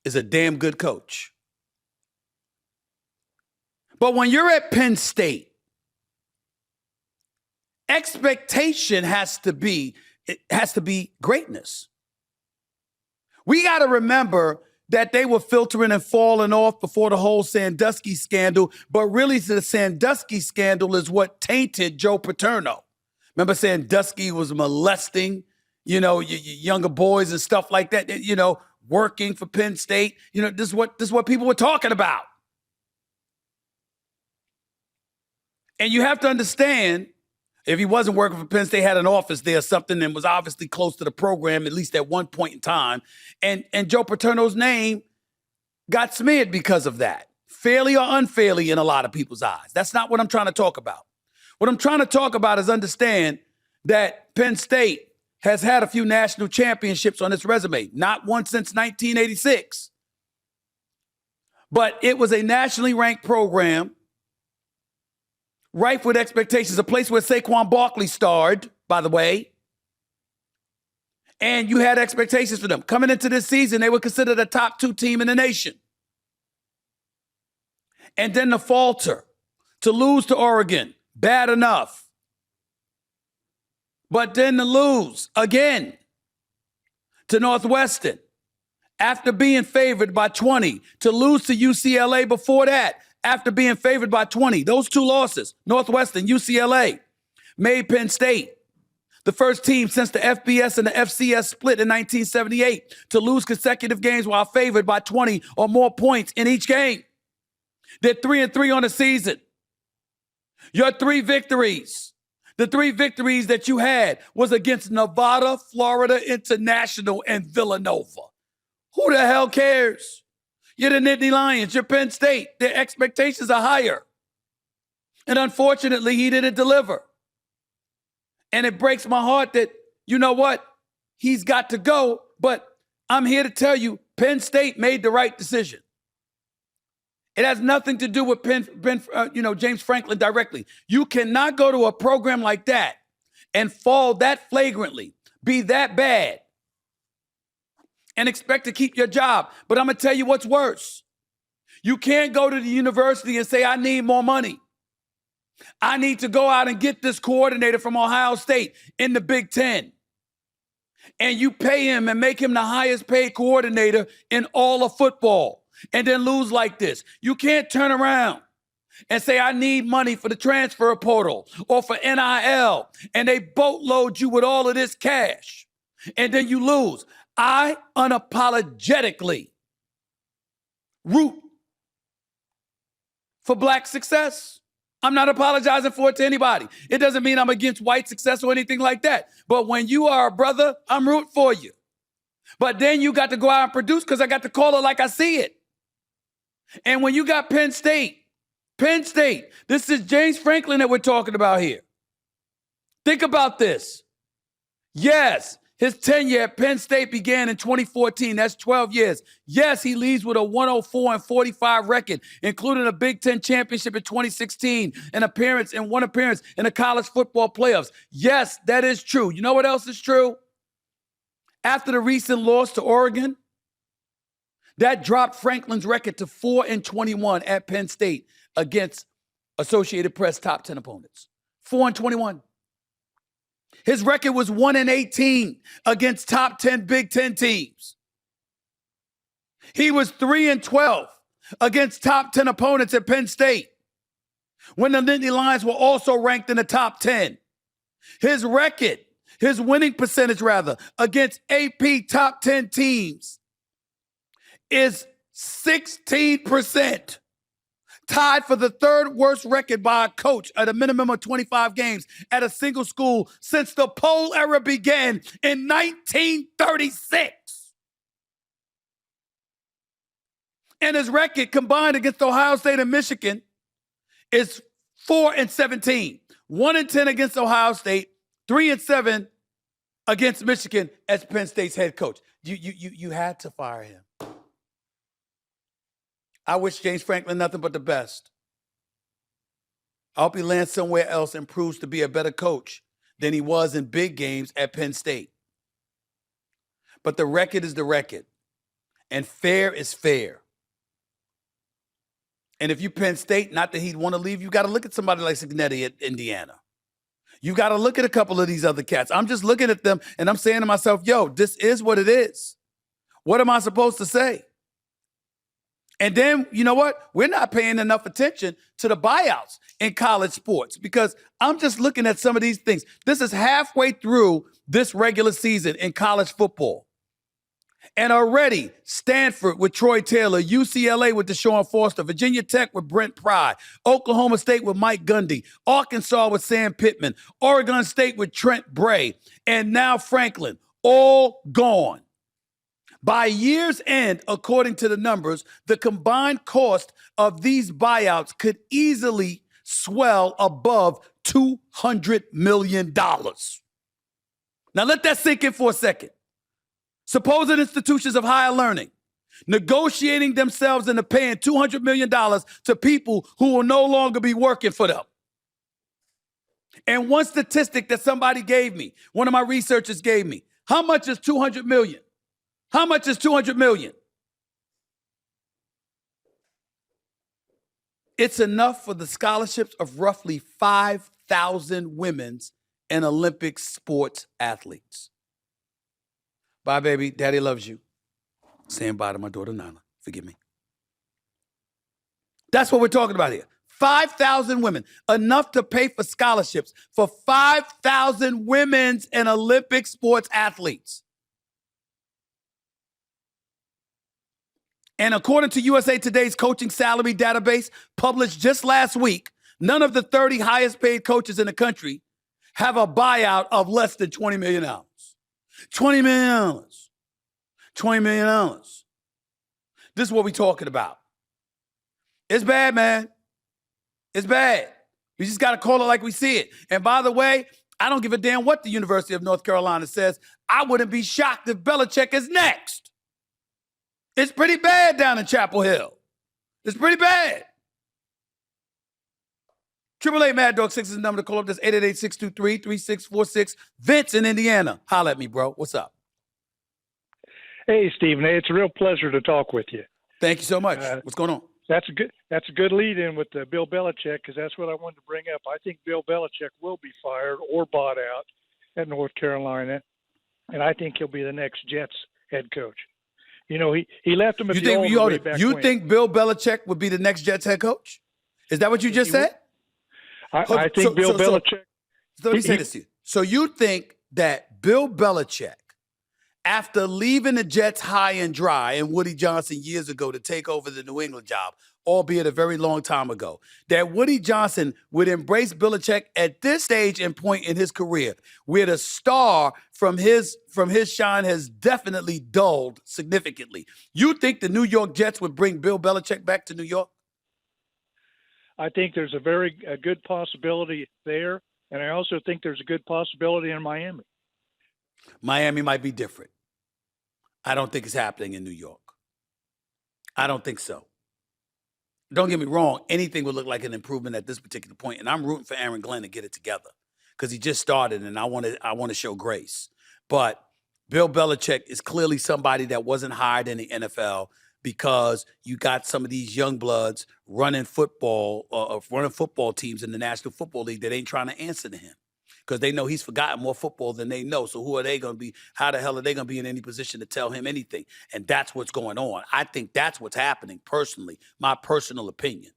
is a damn good coach. But when you're at Penn State, expectation has to be greatness. We got to remember that they were filtering and falling off before the whole Sandusky scandal, but really the Sandusky scandal is what tainted Joe Paterno. Remember Sandusky was molesting, younger boys and stuff like that, working for Penn State. This is what people were talking about. And you have to understand, if he wasn't working for Penn State, had an office there or something and was obviously close to the program, at least at one point in time. And Joe Paterno's name got smeared because of that, fairly or unfairly in a lot of people's eyes. That's not what I'm trying to talk about. What I'm trying to talk about is understand that Penn State has had a few national championships on its resume, not one since 1986. But it was a nationally ranked program, rife with expectations, a place where Saquon Barkley starred, by the way. And you had expectations for them. Coming into this season, they were considered a top 2 team in the nation. And then to falter, to lose to Oregon, bad enough. But then to lose again to Northwestern after being favored by 20, to lose to UCLA before that, after being favored by 20. Those 2 losses, Northwestern, UCLA, made Penn State the first team since the FBS and the FCS split in 1978 to lose consecutive games while favored by 20 or more points in each game. They're 3-3 on the season. Your 3 victories, the 3 victories that you had was against Nevada, Florida International, and Villanova. Who the hell cares? You're the Nittany Lions. You're Penn State. Their expectations are higher. And unfortunately, he didn't deliver. And it breaks my heart that, you know what? He's got to go. But I'm here to tell you, Penn State made the right decision. It has nothing to do with James Franklin directly. You cannot go to a program like that and fall that flagrantly, be that bad, and expect to keep your job. But I'm going to tell you what's worse. You can't go to the university and say, I need more money. I need to go out and get this coordinator from Ohio State in the Big Ten. And you pay him and make him the highest paid coordinator in all of football and then lose like this. You can't turn around and say, I need money for the transfer portal or for NIL. And they boatload you with all of this cash. And then you lose. I unapologetically root for black success. I'm not apologizing for it to anybody. It doesn't mean I'm against white success or anything like that. But when you are a brother, I'm rooting for you. But then you got to go out and produce because I got to call it like I see it. And when you got Penn State, this is James Franklin that we're talking about here. Think about this. Yes, his tenure at Penn State began in 2014. That's 12 years. Yes, he leads with a 104-45 record, including a Big Ten championship in 2016, one appearance in the college football playoffs. Yes, that is true. You know what else is true? After the recent loss to Oregon, that dropped Franklin's record to 4-21 at Penn State against Associated Press top 10 opponents. 4-21. His record was 1-18 against top 10 Big Ten teams. He was 3-12 against top 10 opponents at Penn State when the Nittany Lions were also ranked in the top 10. His winning percentage against AP top 10 teams is 16%. Tied for the third worst record by a coach at a minimum of 25 games at a single school since the poll era began in 1936. And his record combined against Ohio State and Michigan is 4-17. 1-10 against Ohio State, 3-7 against Michigan as Penn State's head coach. You had to fire him. I wish James Franklin nothing but the best. I hope he lands somewhere else and proves to be a better coach than he was in big games at Penn State. But the record is the record, and fair is fair. And if you Penn State, not that he'd want to leave, you got to look at somebody like Signetti at Indiana. You got to look at a couple of these other cats. I'm just looking at them, and I'm saying to myself, yo, this is what it is. What am I supposed to say? And then, you know what? We're not paying enough attention to the buyouts in college sports because I'm just looking at some of these things. This is halfway through this regular season in college football. And already, Stanford with Troy Taylor, UCLA with Deshaun Foster, Virginia Tech with Brent Pry, Oklahoma State with Mike Gundy, Arkansas with Sam Pittman, Oregon State with Trent Bray, and now Franklin, all gone. By year's end, according to the numbers, the combined cost of these buyouts could easily swell above $200 million. Now let that sink in for a second. Supposed institutions of higher learning negotiating themselves into paying $200 million to people who will no longer be working for them. And one statistic that somebody gave me, one of my researchers gave me, how much is $200 million? How much is $200 million? It's enough for the scholarships of roughly 5,000 women's and Olympic sports athletes. Bye, baby. Daddy loves you. Saying bye to my daughter, Nana. Forgive me. That's what we're talking about here. 5,000 women. Enough to pay for scholarships for 5,000 women's and Olympic sports athletes. And according to USA Today's coaching salary database published just last week, none of the 30 highest paid coaches in the country have a buyout of less than $20 million. $20 million. $20 million. This is what we're talking about. It's bad, man. It's bad. We just got to call it like we see it. And by the way, I don't give a damn what the University of North Carolina says. I wouldn't be shocked if Bellichick is next. It's pretty bad down in Chapel Hill. It's pretty bad. 888 Mad Dog 6 is the number to call up. That's 888-623-3646. Vince in Indiana. Holla at me, bro. What's up? Hey, Stephen. Hey, it's a real pleasure to talk with you. Thank you so much. What's going on? That's a good lead-in with Bill Belichick because that's what I wanted to bring up. I think Bill Belichick will be fired or bought out at North Carolina, and I think he'll be the next Jets head coach. You know, he left him at the old way back when. You think Bill Belichick would be the next Jets head coach? Is that what you just said? I think Bill Belichick. So let me say this to you. So you think that Bill Belichick, after leaving the Jets high and dry and Woody Johnson years ago to take over the New England job, albeit a very long time ago, that Woody Johnson would embrace Bellichick at this stage and point in his career, where the star from his shine has definitely dulled significantly. You think the New York Jets would bring Bill Belichick back to New York? I think there's a good possibility there, and I also think there's a good possibility in Miami. Miami might be different. I don't think it's happening in New York. I don't think so. Don't get me wrong, anything would look like an improvement at this particular point, and I'm rooting for Aaron Glenn to get it together because he just started, and I want to show grace. But Bill Belichick is clearly somebody that wasn't hired in the NFL because you got some of these young bloods running football teams in the National Football League that ain't trying to answer to him because they know he's forgotten more football than they know. So who are they going to be? How the hell are they going to be in any position to tell him anything? And that's what's going on. I think that's what's happening personally, my personal opinion.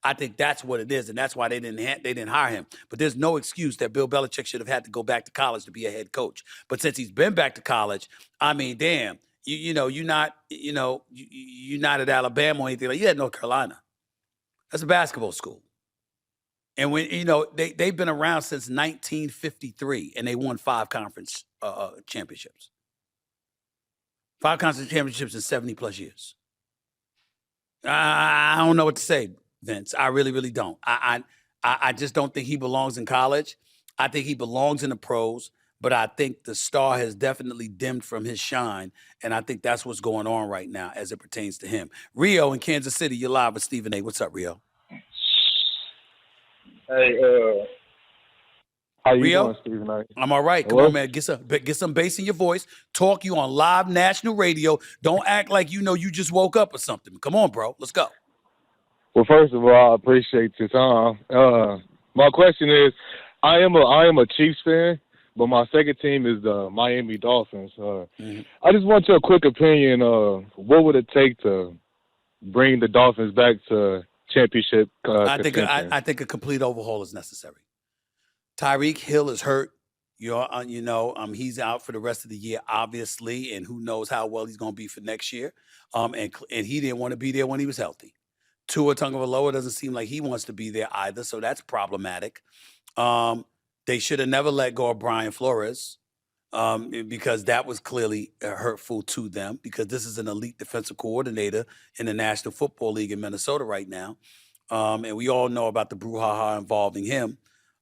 I think that's what it is, and that's why they didn't hire him. But there's no excuse that Bill Belichick should have had to go back to college to be a head coach. But since he's been back to college, I mean, damn, you're not at Alabama or anything like. You at North Carolina. That's a basketball school. And when they've been around since 1953, and they won 5 conference championships. 5 conference championships in 70 plus years. I don't know what to say, Vince. I really, really don't. I just don't think he belongs in college. I think he belongs in the pros, but I think the star has definitely dimmed from his shine, and I think that's what's going on right now as it pertains to him. Rio in Kansas City, you're live with Stephen A. What's up, Rio? Hey, how you Rio? doing, Stephen A? I'm all right. Come on, man. Get some bass in your voice. Talk you on live national radio. Don't act like you just woke up or something. Come on, bro. Let's go. Well, first of all, I appreciate your time. My question is, I am a Chiefs fan, but my second team is the Miami Dolphins. I just want your quick opinion. What would it take to bring the Dolphins back to championship contention? I think a complete overhaul is necessary. Tyreek Hill is hurt. He's out for the rest of the year, obviously, and who knows how well he's going to be for next year. And he didn't want to be there when he was healthy. Tua Tagovailoa doesn't seem like he wants to be there either, so that's problematic. They should have never let go of Brian Flores because that was clearly hurtful to them because this is an elite defensive coordinator in the National Football League in Minnesota right now. And we all know about the brouhaha involving him.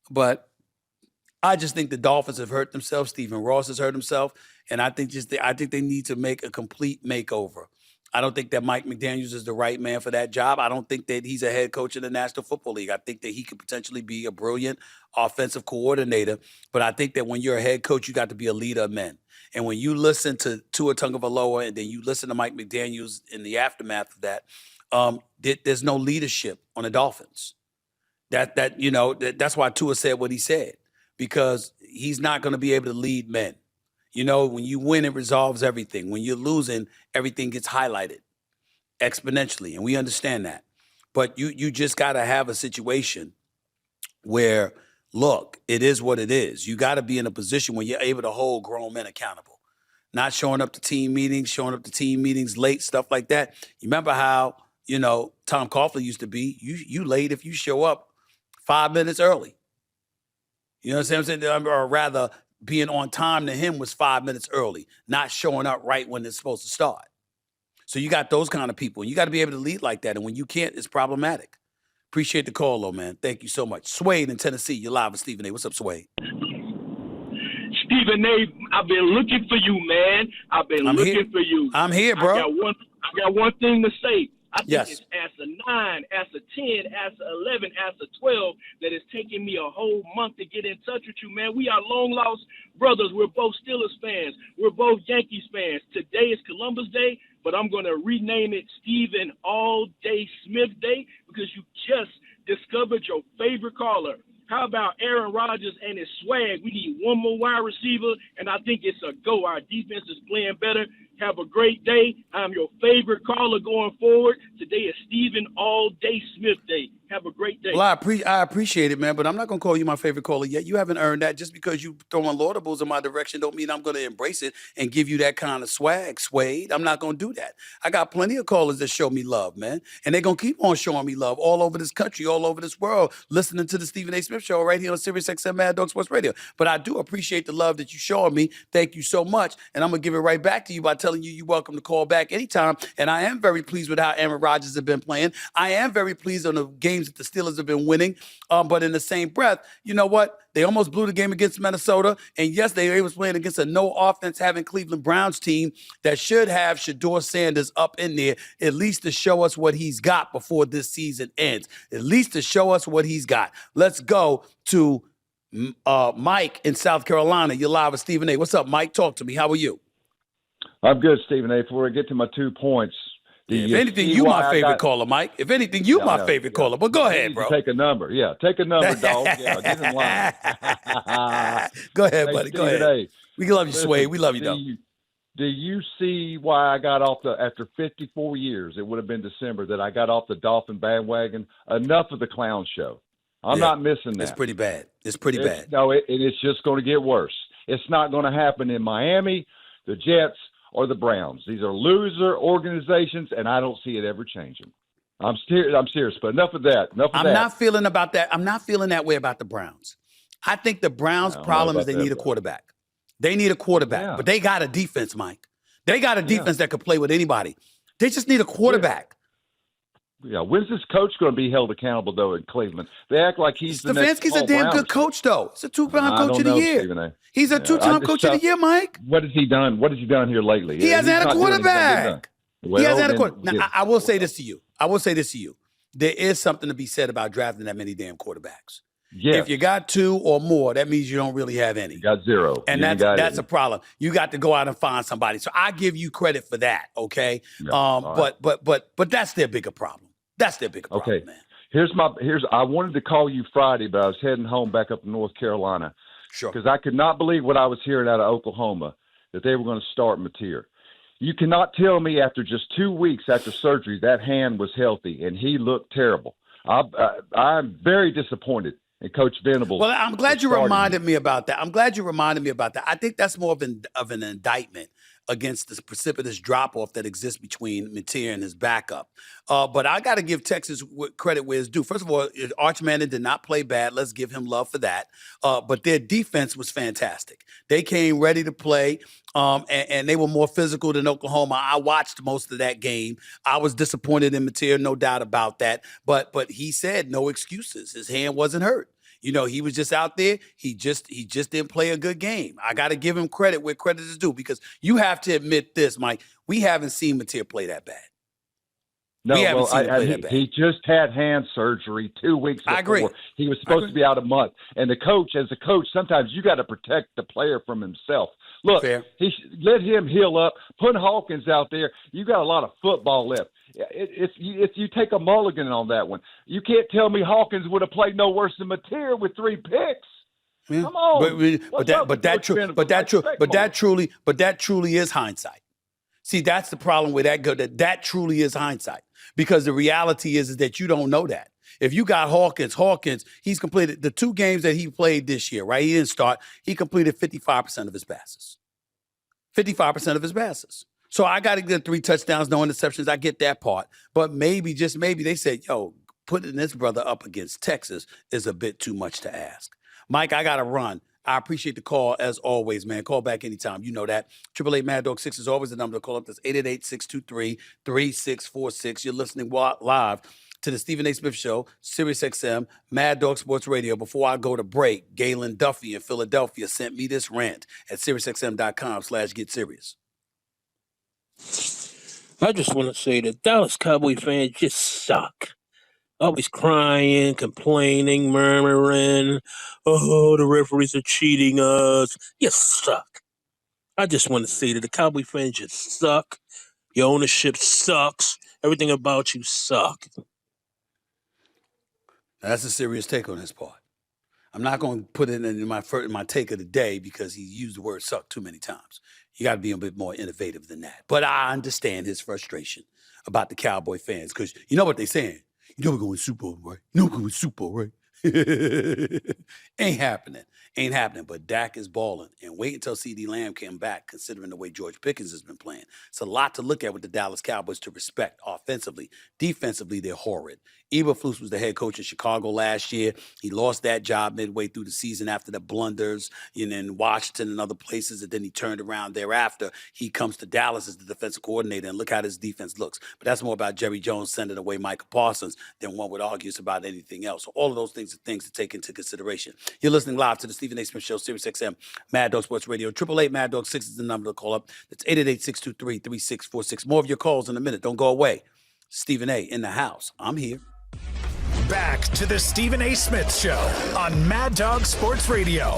But I just think the Dolphins have hurt themselves. Stephen Ross has hurt himself. And I think they need to make a complete makeover. I don't think that Mike McDaniels is the right man for that job. I don't think that he's a head coach in the National Football League. I think that he could potentially be a brilliant offensive coordinator. But I think that when you're a head coach, you got to be a leader of men. And when you listen to Tua Tagovailoa and then you listen to Mike McDaniels in the aftermath of that, there's no leadership on the Dolphins. That's why Tua said what he said, because he's not going to be able to lead men. When you win, it resolves everything. When you're losing, everything gets highlighted exponentially, and we understand that. But you just got to have a situation where, look, it is what it is. You got to be in a position where you're able to hold grown men accountable, not showing up to team meetings late, stuff like that. You remember how, Tom Coughlin used to be, you late if you show up 5 minutes early. You know what I'm saying? Or rather, being on time to him was 5 minutes early, not showing up right when it's supposed to start. So you got those kind of people, and you got to be able to lead like that. And when you can't, it's problematic. Appreciate the call, though, man. Thank you so much. Swade in Tennessee, you're live with Stephen A. What's up, Swade? Stephen A., I've been looking for you, man. I've been looking for you. I'm here, bro. I got one thing to say. I think Yes. it's answer 9, answer 10, answer 11, answer 12 that it's taken me a whole month to get in touch with you, man. We are long-lost brothers. We're both Steelers fans. We're both Yankees fans. Today is Columbus Day, but I'm going to rename it Stephen All Day Smith Day because you just discovered your favorite caller. How about Aaron Rodgers and his swag? We need one more wide receiver, and I think it's a go. Our defense is playing better. Have a great day. I'm your favorite caller going forward. Today is Stephen All Day Smith Day. Have Have a great day. Well, I appreciate it, man, but I'm not going to call you my favorite caller yet. You haven't earned that. Just because you throwing laudables in my direction don't mean I'm going to embrace it and give you that kind of swag, Swade. I'm not going to do that. I got plenty of callers that show me love, man, and they're going to keep on showing me love all over this country, all over this world, listening to the Stephen A. Smith Show right here on Sirius XM Mad Dog Sports Radio. But I do appreciate the love that you showing me. Thank you so much, and I'm going to give it right back to you by telling you you're welcome to call back anytime, and I am very pleased with how Aaron Rodgers has been playing. I am very pleased on the games that the Steelers have been winning, but in the same breath, you know what? They almost blew the game against Minnesota, and yes, they was playing against a no-offense having Cleveland Browns team that should have Shedeur Sanders up in there, at least to show us what he's got before this season ends, at least to show us what he's got. Let's go to Mike in South Carolina. You're live with Stephen A. What's up, Mike? Talk to me. How are you? I'm good, Stephen A. Before I get to my 2 points, if anything, you my favorite caller, Mike. If anything, you my favorite caller. But go ahead, bro. Take a number. Yeah, take a number, dog. Yeah, get in line. Go ahead, buddy. Go ahead. We love you, Sway. We love you, though. Do you see why I got off after 54 years, it would have been December, that I got off the Dolphin bandwagon? Enough of the clown show. I'm not missing that. It's pretty bad. It's pretty bad. No, it's just going to get worse. It's not going to happen in Miami, the Jets, or the Browns. These are loser organizations, and I don't see it ever changing. I'm serious, but enough of that. I'm not feeling about that. I'm not feeling that way about the Browns. I think the Browns' problem is they need a quarterback. They need a quarterback, but they got a defense, Mike. They got a defense that could play with anybody. They just need a quarterback. Yeah, when's this coach going to be held accountable, though, in Cleveland? They act like he's the next Stefanski's a damn good coach, though. He's a two-time coach of the year. He's a two-time coach of the year, Mike. What has he done? What has he done here lately? He hasn't had a quarterback. He hasn't had a quarterback. Now, I will say this to you. There is something to be said about drafting that many damn quarterbacks. Yes. If you got 2 or more, that means you don't really have any. You got 0. And that's a problem. You got to go out and find somebody. So I give you credit for that, okay? Yeah, but that's their bigger problem. That's their bigger problem, man. I wanted to call you Friday, but I was heading home back up to North Carolina. Sure. Because I could not believe what I was hearing out of Oklahoma, that they were going to start Mateer. You cannot tell me after just 2 weeks after surgery that hand was healthy, and he looked terrible. I'm very disappointed in Coach Venables. Well, I'm glad you reminded me about that. I think that's more of an indictment against this precipitous drop-off that exists between Mateer and his backup. But I got to give Texas credit where it's due. First of all, Arch Manning did not play bad. Let's give him love for that. But their defense was fantastic. They came ready to play, and they were more physical than Oklahoma. I watched most of that game. I was disappointed in Mateer, no doubt about that. But he said no excuses. His hand wasn't hurt. You know, he was just out there. He just didn't play a good game. I got to give him credit where credit is due, because you have to admit this, Mike. We haven't seen Mateer play that bad. No, he just had hand surgery 2 weeks before. I agree. He was supposed to be out a month. And as a coach, sometimes you got to protect the player from himself. Look, let him heal up. Put Hawkins out there. You got a lot of football left. If you take a mulligan on that one, you can't tell me Hawkins would have played no worse than Mateer with 3 picks. Yeah. Come on. But that truly is hindsight. See, that's the problem with that truly is hindsight, because the reality is that you don't know that. If you got Hawkins, he's completed the 2 games that he played this year, right? He didn't start. He completed 55% of his passes. 55% of his passes. So I got to get 3 touchdowns, no interceptions. I get that part. But maybe, just maybe, they said, yo, putting this brother up against Texas is a bit too much to ask. Mike, I got to run. I appreciate the call, as always, man. Call back anytime. You know that. 888 Mad Dog 6 is always the number to call up. That's 888-623-3646. You're listening live to the Stephen A. Smith Show, Sirius XM, Mad Dog Sports Radio. Before I go to break, Galen Duffy in Philadelphia sent me this rant at SiriusXM.com/GetSerious. I just want to say that Dallas Cowboy fans just suck. Always crying, complaining, murmuring. Oh, the referees are cheating us. You suck. I just want to say that the Cowboy fans just suck. Your ownership sucks. Everything about you suck. That's a serious take on his part. I'm not going to put it in my take of the day, because he used the word suck too many times. You got to be a bit more innovative than that. But I understand his frustration about the Cowboy fans, because you know what they're saying. You know we're going to Super Bowl, right? You know we're going to Super Bowl, right? Ain't happening. Ain't happening. But Dak is balling. And wait until CeeDee Lamb came back, considering the way George Pickens has been playing. It's a lot to look at with the Dallas Cowboys to respect offensively. Defensively, they're horrid. Eberflus was the head coach in Chicago last year. He lost that job midway through the season after the blunders in Washington and other places, and then he turned around thereafter. He comes to Dallas as the defensive coordinator, and look how his defense looks. But that's more about Jerry Jones sending away Micah Parsons than one would argue it's about anything else. So all of those things are things to take into consideration. You're listening live to the Stephen A. Smith Show, Sirius XM, Mad Dog Sports Radio. 888 Mad Dog 6 is the number to call up. That's 888-623-3646. More of your calls in a minute. Don't go away. Stephen A. in the house. I'm here. Back to the Stephen A. Smith Show on Mad Dog Sports Radio.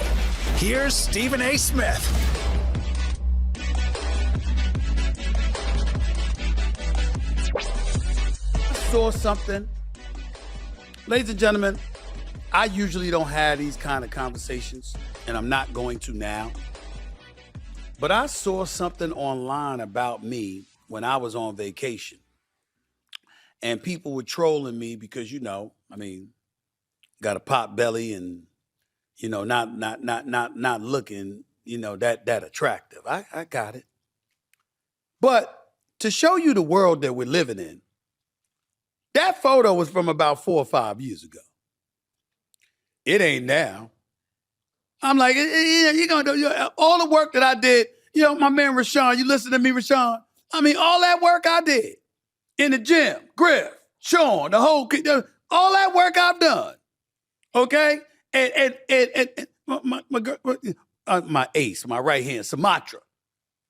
Here's Stephen A. Smith. I saw something. Ladies and gentlemen, I usually don't have these kind of conversations, and I'm not going to now. But I saw something online about me when I was on vacation. And people were trolling me because, got a pot belly and, not looking, that attractive. I got it. But to show you the world that we're living in, that photo was from about 4 or 5 years ago. It ain't now. I'm like, you're going to do all the work that I did. My man Rashawn, you listen to me, Rashawn? All that work I did. In the gym, Griff, Sean, the whole, all that work I've done, okay? And my ace, my right hand, Sumatra.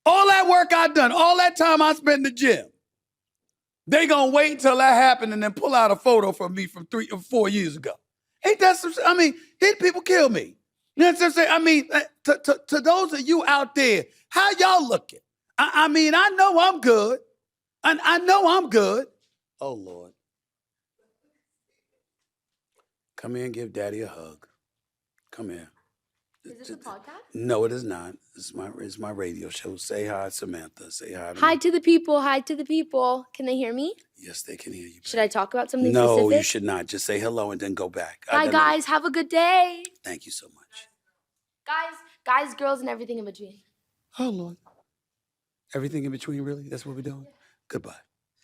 All that work I've done, all that time I spent in the gym, they gonna wait until that happened and then pull out a photo from me from 3 or 4 years ago. Ain't that some, these people kill me. You know what I'm saying? To those of you out there, how y'all looking? I know I'm good. I know I'm good. Oh, Lord. Come here and give Daddy a hug. Come here. Is this a podcast? No, it is not. It's my radio show. Say hi, Samantha. Say hi to Hi me. to the people. Hi to the people. Can they hear me? Yes, they can hear you. Should I talk about something No, specific? you should not. Just say hello and then go back. Hi, guys. Have a good day. Thank you so much. Guys, girls, and everything in between. Oh, Lord. Everything in between, really? That's what we're doing? Goodbye.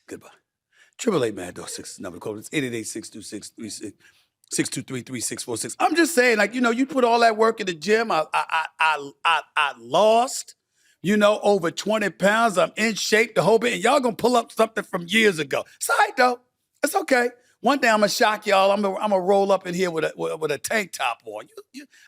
888 Mad Dog 6 is the number to call. It's 888-623-3646. I'm just saying, you put all that work in the gym. I lost, over 20 pounds. I'm in shape the whole bit. And y'all gonna pull up something from years ago. It's all right, though. It's okay. One day I'm gonna shock y'all. I'm gonna roll up in here with a tank top on.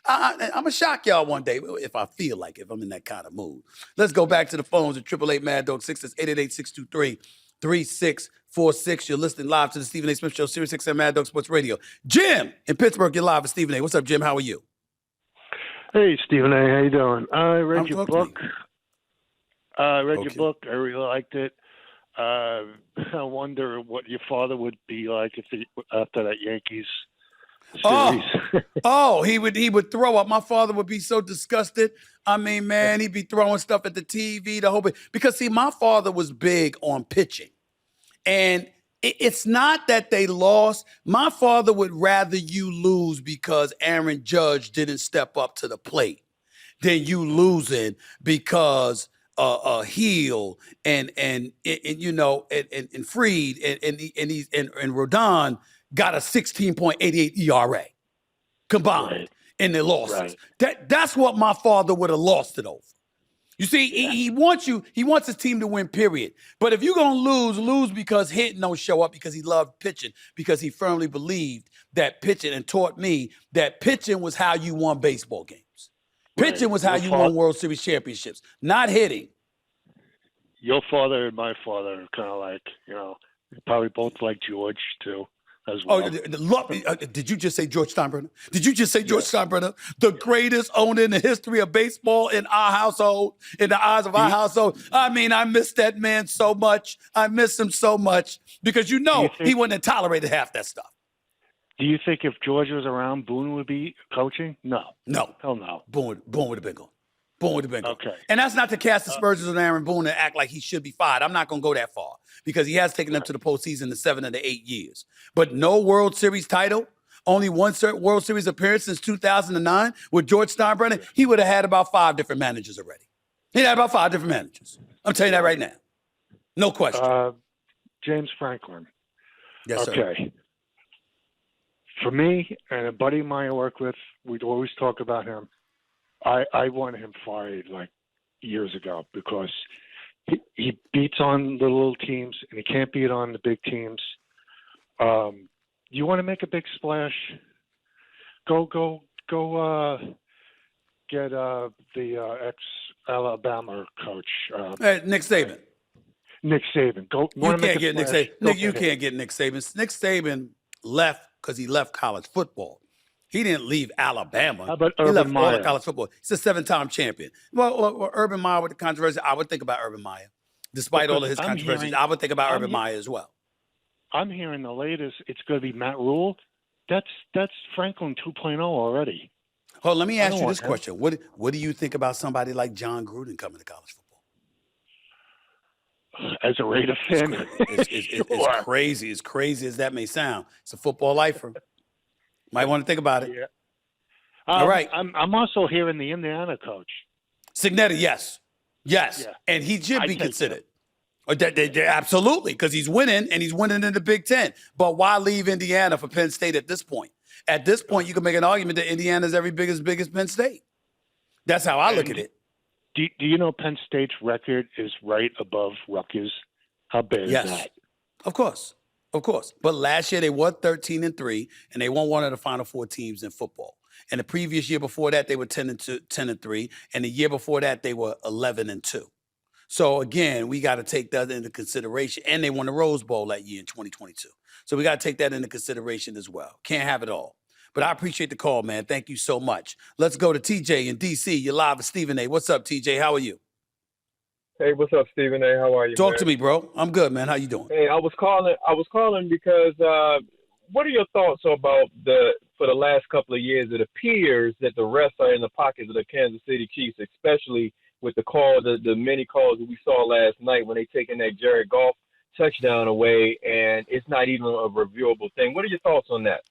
I'm gonna shock y'all one day if I feel like it, if I'm in that kind of mood. Let's go back to the phones at 888 Mad Dog 6. That's 888-623-3646. You're listening live to the Stephen A. Smith Show, Sirius XM Mad Dog Sports Radio. Jim in Pittsburgh, you're live with Stephen A. What's up, Jim? How are you? Hey, Stephen A. How you doing? I read your book. I your book. I really liked it. I wonder what your father would be like after that Yankees series. He would throw up. My father would be so disgusted. He'd be throwing stuff at the TV, the whole bit. Because, see, my father was big on pitching. And it's not that they lost. My father would rather you lose because Aaron Judge didn't step up to the plate than you losing because Heel and Freed and Rodon got a 16.88 ERA combined in their losses. Right. That's what my father would have lost it over. You see, he wants his team to win, period. But if you're gonna lose because hitting don't show up because he loved pitching, because he firmly believed that pitching and taught me that pitching was how you won baseball games. Pitching was how you won World Series championships, not hitting. Your father and my father are kind of like, probably both like George, too, as well. Did you just say George Steinbrenner? Did you just say George Steinbrenner? The greatest owner in the history of baseball in our household, in the eyes of our household. I miss that man so much. I miss him so much because he wouldn't have tolerated half that stuff. Do you think if George was around, Boone would be coaching? No. No. Hell no. Boone would have been gone. Boone with the Bengals. Okay. And that's not to cast aspersions on Aaron Boone and act like he should be fired. I'm not going to go that far because he has taken them to the postseason in 7 of the 8 years. But no World Series title, only one World Series appearance since 2009 with George Steinbrenner, he would have had about 5 different managers already. He had about 5 different managers. I'm telling you that right now. No question. James Franklin. Yes, sir. Okay. For me and a buddy of mine I work with, we'd always talk about him. I wanted him fired like years ago because he beats on the little teams and he can't beat on the big teams. You want to make a big splash? Go get the ex-Alabama coach. Nick Saban. Nick Saban. You can't get Nick Saban. You can't get Nick Saban. Nick Saban left because he left college football. He didn't leave Alabama. How about he Urban left all Meyer? of college football. He's a 7-time champion. Well, Urban Meyer with the controversy, I would think about Urban Meyer. Despite all of his controversies, I would think about Urban Meyer as well. I'm hearing the latest. It's going to be Matt Rule. That's Franklin 2.0 already. Oh, let me ask you this question: What do you think about somebody like John Gruden coming to college football? As a Raider fan, it's crazy. As crazy as that may sound, it's a football lifer. Might want to think about it. Yeah. All right. I'm also hearing the Indiana coach. Signetti, yes. Yeah. And he should be considered. Absolutely, because he's winning, and he's winning in the Big Ten. But why leave Indiana for Penn State at this point? At this point, you can make an argument that Indiana's every bit as big as Penn State. That's how I look at it. Do you know Penn State's record is right above Rutgers? How bad is that? Of course. But last year they won 13-3, and they won one of the Final Four teams in football. And the previous year before that, they were 10-3, and the year before that, they were 11-2. So again, we got to take that into consideration. And they won the Rose Bowl that year in 2022. So we got to take that into consideration as well. Can't have it all. But I appreciate the call, man. Thank you so much. Let's go to TJ in D.C. You're live with Stephen A. What's up, TJ? How are you? Hey, what's up, Stephen A? How are you? Talk to me, bro. I'm good, man. How you doing? Hey, I was calling because what are your thoughts about for the last couple of years? It appears that the refs are in the pockets of the Kansas City Chiefs, especially with the many calls that we saw last night when they taking that Jared Goff touchdown away, and it's not even a reviewable thing. What are your thoughts on that?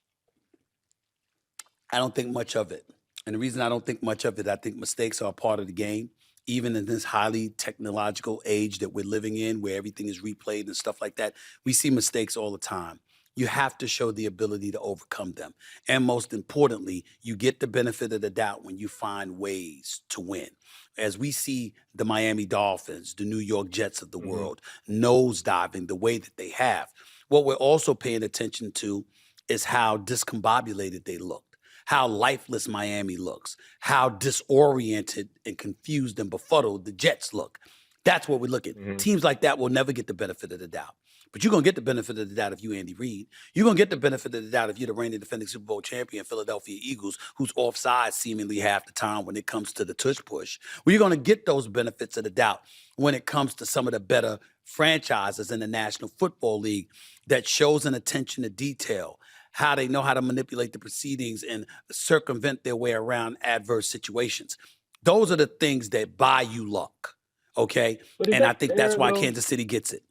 I don't think much of it. And the reason I don't think much of it, I think mistakes are a part of the game. Even in this highly technological age that we're living in, where everything is replayed and stuff like that, we see mistakes all the time. You have to show the ability to overcome them. And most importantly, you get the benefit of the doubt when you find ways to win. As we see the Miami Dolphins, the New York Jets of the world, nosediving the way that they have, what we're also paying attention to is how discombobulated they look. How lifeless Miami looks, how disoriented and confused and befuddled the Jets look. That's what we look at. Teams like that will never get the benefit of the doubt. But you're going to get the benefit of the doubt if you Andy Reid. You're going to get the benefit of the doubt if you're the reigning defending Super Bowl champion Philadelphia Eagles, who's offside seemingly half the time when it comes to the tush push. Well, you're going to get those benefits of the doubt when it comes to some of the better franchises in the National Football League that shows an attention to detail, how they know how to manipulate the proceedings and circumvent their way around adverse situations. Those are the things that buy you luck, okay? And I think that's why Kansas City gets it.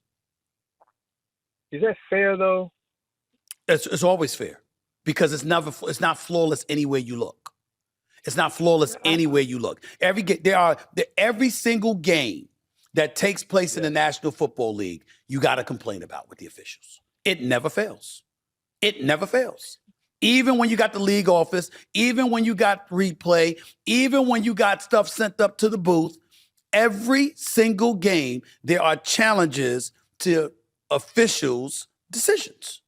Is that fair, though? It's always fair because it's not flawless anywhere you look. It's not flawless anywhere you look. Every single game that takes place in the National Football League, you got to complain about with the officials. It never fails. It never fails. Even when you got the league office, even when you got replay, even when you got stuff sent up to the booth, every single game, there are challenges to officials' decisions.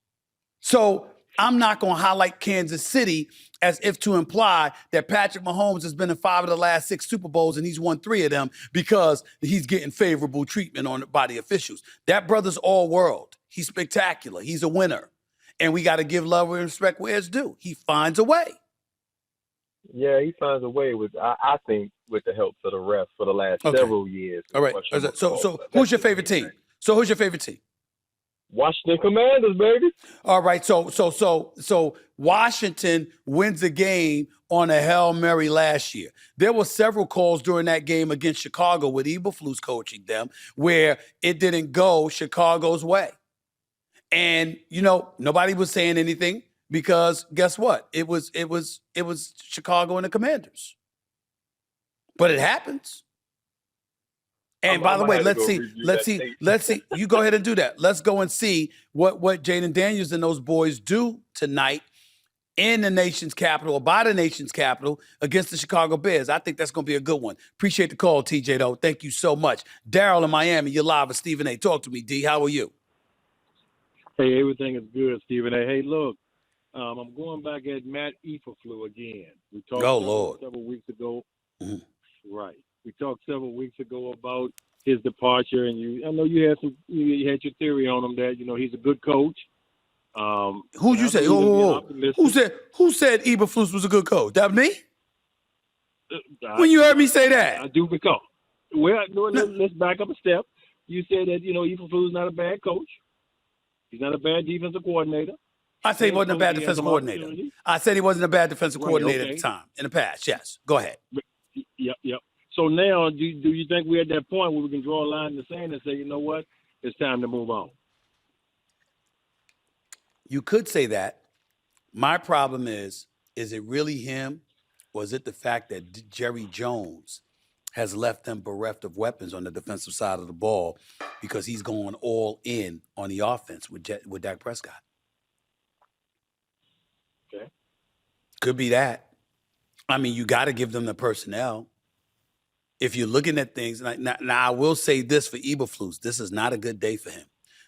So I'm not going to highlight Kansas City as if to imply that Patrick Mahomes has been in 5 of the last 6 Super Bowls and he's won 3 of them because he's getting favorable treatment by the officials. That brother's all world. He's spectacular. He's a winner. And we got to give love and respect where it's due. He finds a way. Yeah, he finds a way I think, with the help of the refs for the last several years. All right. So who's your favorite team? Washington Commanders, baby. All right, so Washington wins a game on a Hail Mary last year. There were several calls during that game against Chicago with Eberflus coaching them where it didn't go Chicago's way. And, nobody was saying anything because guess what? It was Chicago and the Commanders. But it happens. And by the way, let's see. You go ahead and do that. Let's go and see what Jaden Daniels and those boys do tonight in the nation's capital or by the nation's capital against the Chicago Bears. I think that's going to be a good one. Appreciate the call, TJ, though. Thank you so much. Daryl in Miami, you're live with Stephen A. Talk to me, D. How are you? Hey, everything is good, Stephen A. Hey, look, I'm going back at Matt Eberflus again. We talked several weeks ago. Mm-hmm. Right. We talked several weeks ago about his departure, and I know you had your theory on him that he's a good coach. Who'd you say? Who said Eberflus was a good coach? That me? When you heard me say that? I do recall. Well, let's back up a step. You said that Eberflus is not a bad coach. He's not a bad defensive coordinator. I said he wasn't a bad defensive coordinator. I said he wasn't a bad defensive coordinator at the time in the past. Yes, go ahead. Yep. So now, do you think we're at that point where we can draw a line in the sand and say, you know what, it's time to move on? You could say that. My problem is it really him, or is it the fact that Jerry Jones has left them bereft of weapons on the defensive side of the ball because he's going all in on the offense with Dak Prescott? Okay. Could be that. I mean, you got to give them the personnel. If you're looking at things, now I will say this for Eberflus, this is not a good day for him.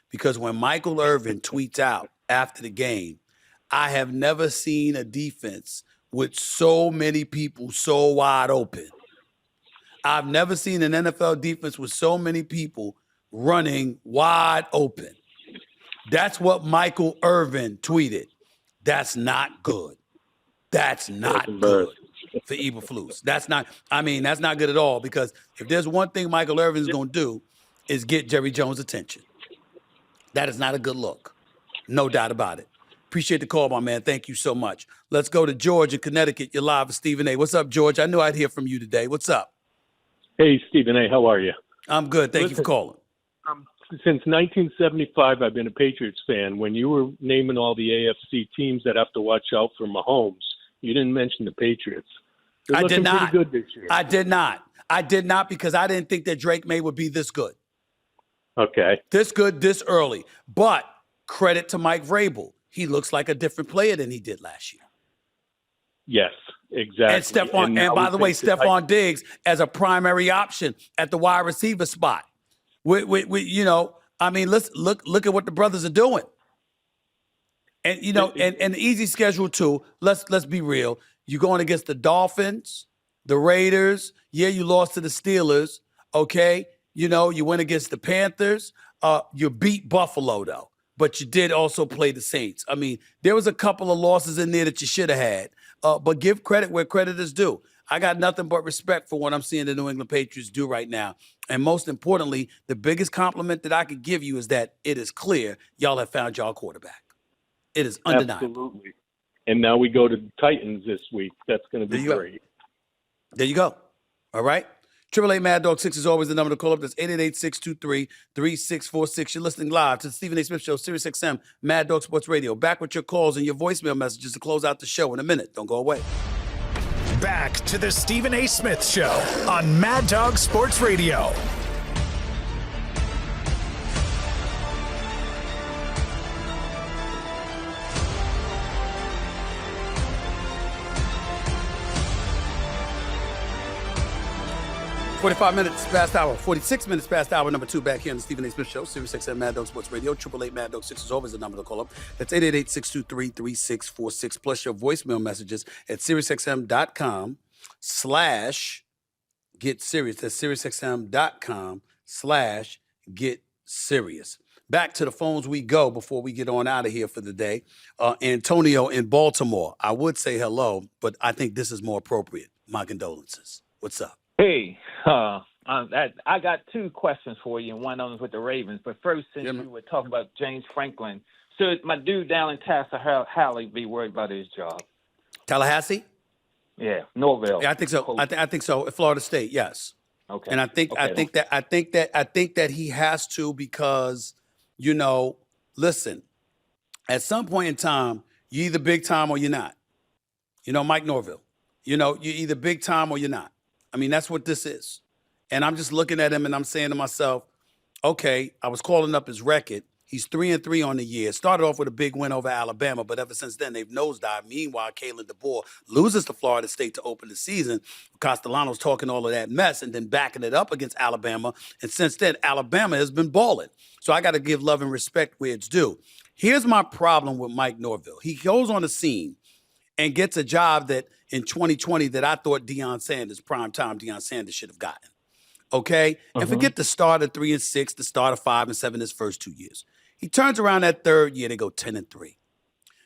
Because when Michael Irvin tweets out after the game, I have never seen a defense with so many people so wide open. I've never seen an NFL defense with so many people running wide open. That's what Michael Irvin tweeted. That's not good. That's not good for Eberflus. That's not good at all, because if there's one thing Michael Irvin's going to do is get Jerry Jones' attention. That is not a good look. No doubt about it. Appreciate the call, my man. Thank you so much. Let's go to George in Connecticut. You're live with Stephen A. What's up, George? I knew I'd hear from you today. What's up? Hey, Stephen A., how are you? I'm good. Thank you for calling. Since 1975, I've been a Patriots fan. When you were naming all the AFC teams that have to watch out for Mahomes, you didn't mention the Patriots. I did not. Pretty good this year. I did not because I didn't think that Drake May would be this good. Okay. This good, this early. But credit to Mike Vrabel. He looks like a different player than he did last year. Yes, exactly. And by the way, Stephon Diggs as a primary option at the wide receiver spot. Let's look at what the brothers are doing. And and the easy schedule too. Let's be real. You're going against the Dolphins, the Raiders. Yeah, you lost to the Steelers. Okay, you went against the Panthers. You beat Buffalo though, but you did also play the Saints. I mean, there was a couple of losses in there that you should have had. But give credit where credit is due. I got nothing but respect for what I'm seeing the New England Patriots do right now. And most importantly, the biggest compliment that I could give you is that it is clear y'all have found y'all quarterback. It is undeniable. Absolutely. And now we go to the Titans this week. That's going to be great. There you go. All right. 888 Mad Dog 6 is always the number to call up. That's 888-623-3646. You're listening live to the Stephen A. Smith Show, Sirius XM, Mad Dog Sports Radio. Back with your calls and your voicemail messages to close out the show in a minute. Don't go away. Back to the Stephen A. Smith Show on Mad Dog Sports Radio. $46 minutes past hour, number 2, back here on the Stephen A. Smith Show, Sirius XM Mad Dog Sports Radio. 888 Mad Dog 6 is always the number to call up. That's 888-623-3646, plus your voicemail messages at SiriusXM.com/get-serious. That's SiriusXM.com/get-serious. Back to the phones we go before we get on out of here for the day. Antonio in Baltimore. I would say hello, but I think this is more appropriate. My condolences. What's up? Hey, I got two questions for you, and one of them is with the Ravens. But first, since you were talking about James Franklin, should my dude down in Tallahassee be worried about his job? Tallahassee? Yeah, Norville. Yeah, I think so. I think so. At Florida State, yes. Okay. And I think that he has to because, listen, at some point in time, you're either big time or you're not. Mike Norville. You're either big time or you're not. I mean, that's what this is. And I'm just looking at him and I'm saying to myself, okay, I was calling up his record. He's 3-3 on the year. Started off with a big win over Alabama, but ever since then, they've nosedived. Meanwhile, Kalen DeBoer loses to Florida State to open the season. Castellanos talking all of that mess and then backing it up against Alabama. And since then, Alabama has been balling. So I got to give love and respect where it's due. Here's my problem with Mike Norville. He goes on the scene and gets a job that in 2020 that I thought primetime Deion Sanders should have gotten. Okay? And forget the start of 3-6, the start of 5-7 his first 2 years. He turns around that third year, they go 10-3.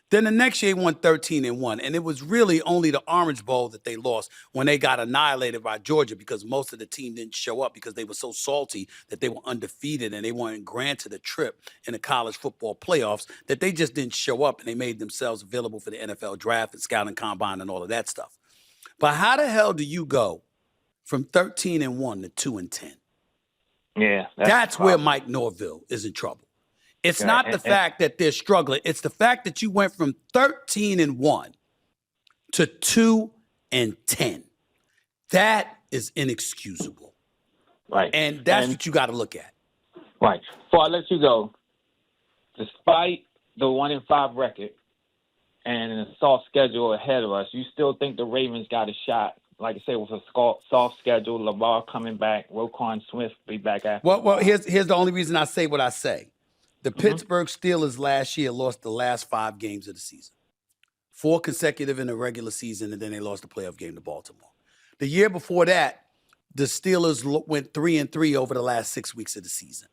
Then the next year, he won 13-1. And it was really only the Orange Bowl that they lost when they got annihilated by Georgia because most of the team didn't show up because they were so salty that they were undefeated and they weren't granted a trip in the college football playoffs that they just didn't show up and they made themselves available for the NFL draft and scouting combine and all of that stuff. But how the hell do you go from 13-1 to 2-10? Yeah. That's where Mike Norville is in trouble. It's not the fact that they're struggling. It's the fact that you went from 13-1 to 2-10. That is inexcusable. Right. And that's what you got to look at. Right. Before I let you go, despite the 1-5 record and a soft schedule ahead of us, you still think the Ravens got a shot? Like I said, with a soft schedule, Lamar coming back, Roquan Smith be back after. Well, here's the only reason I say what I say. The Pittsburgh Steelers last year lost the last 5 games of the season. 4 consecutive in the regular season, and then they lost the playoff game to Baltimore. The year before that, the Steelers went 3-3 over the last 6 weeks of the season.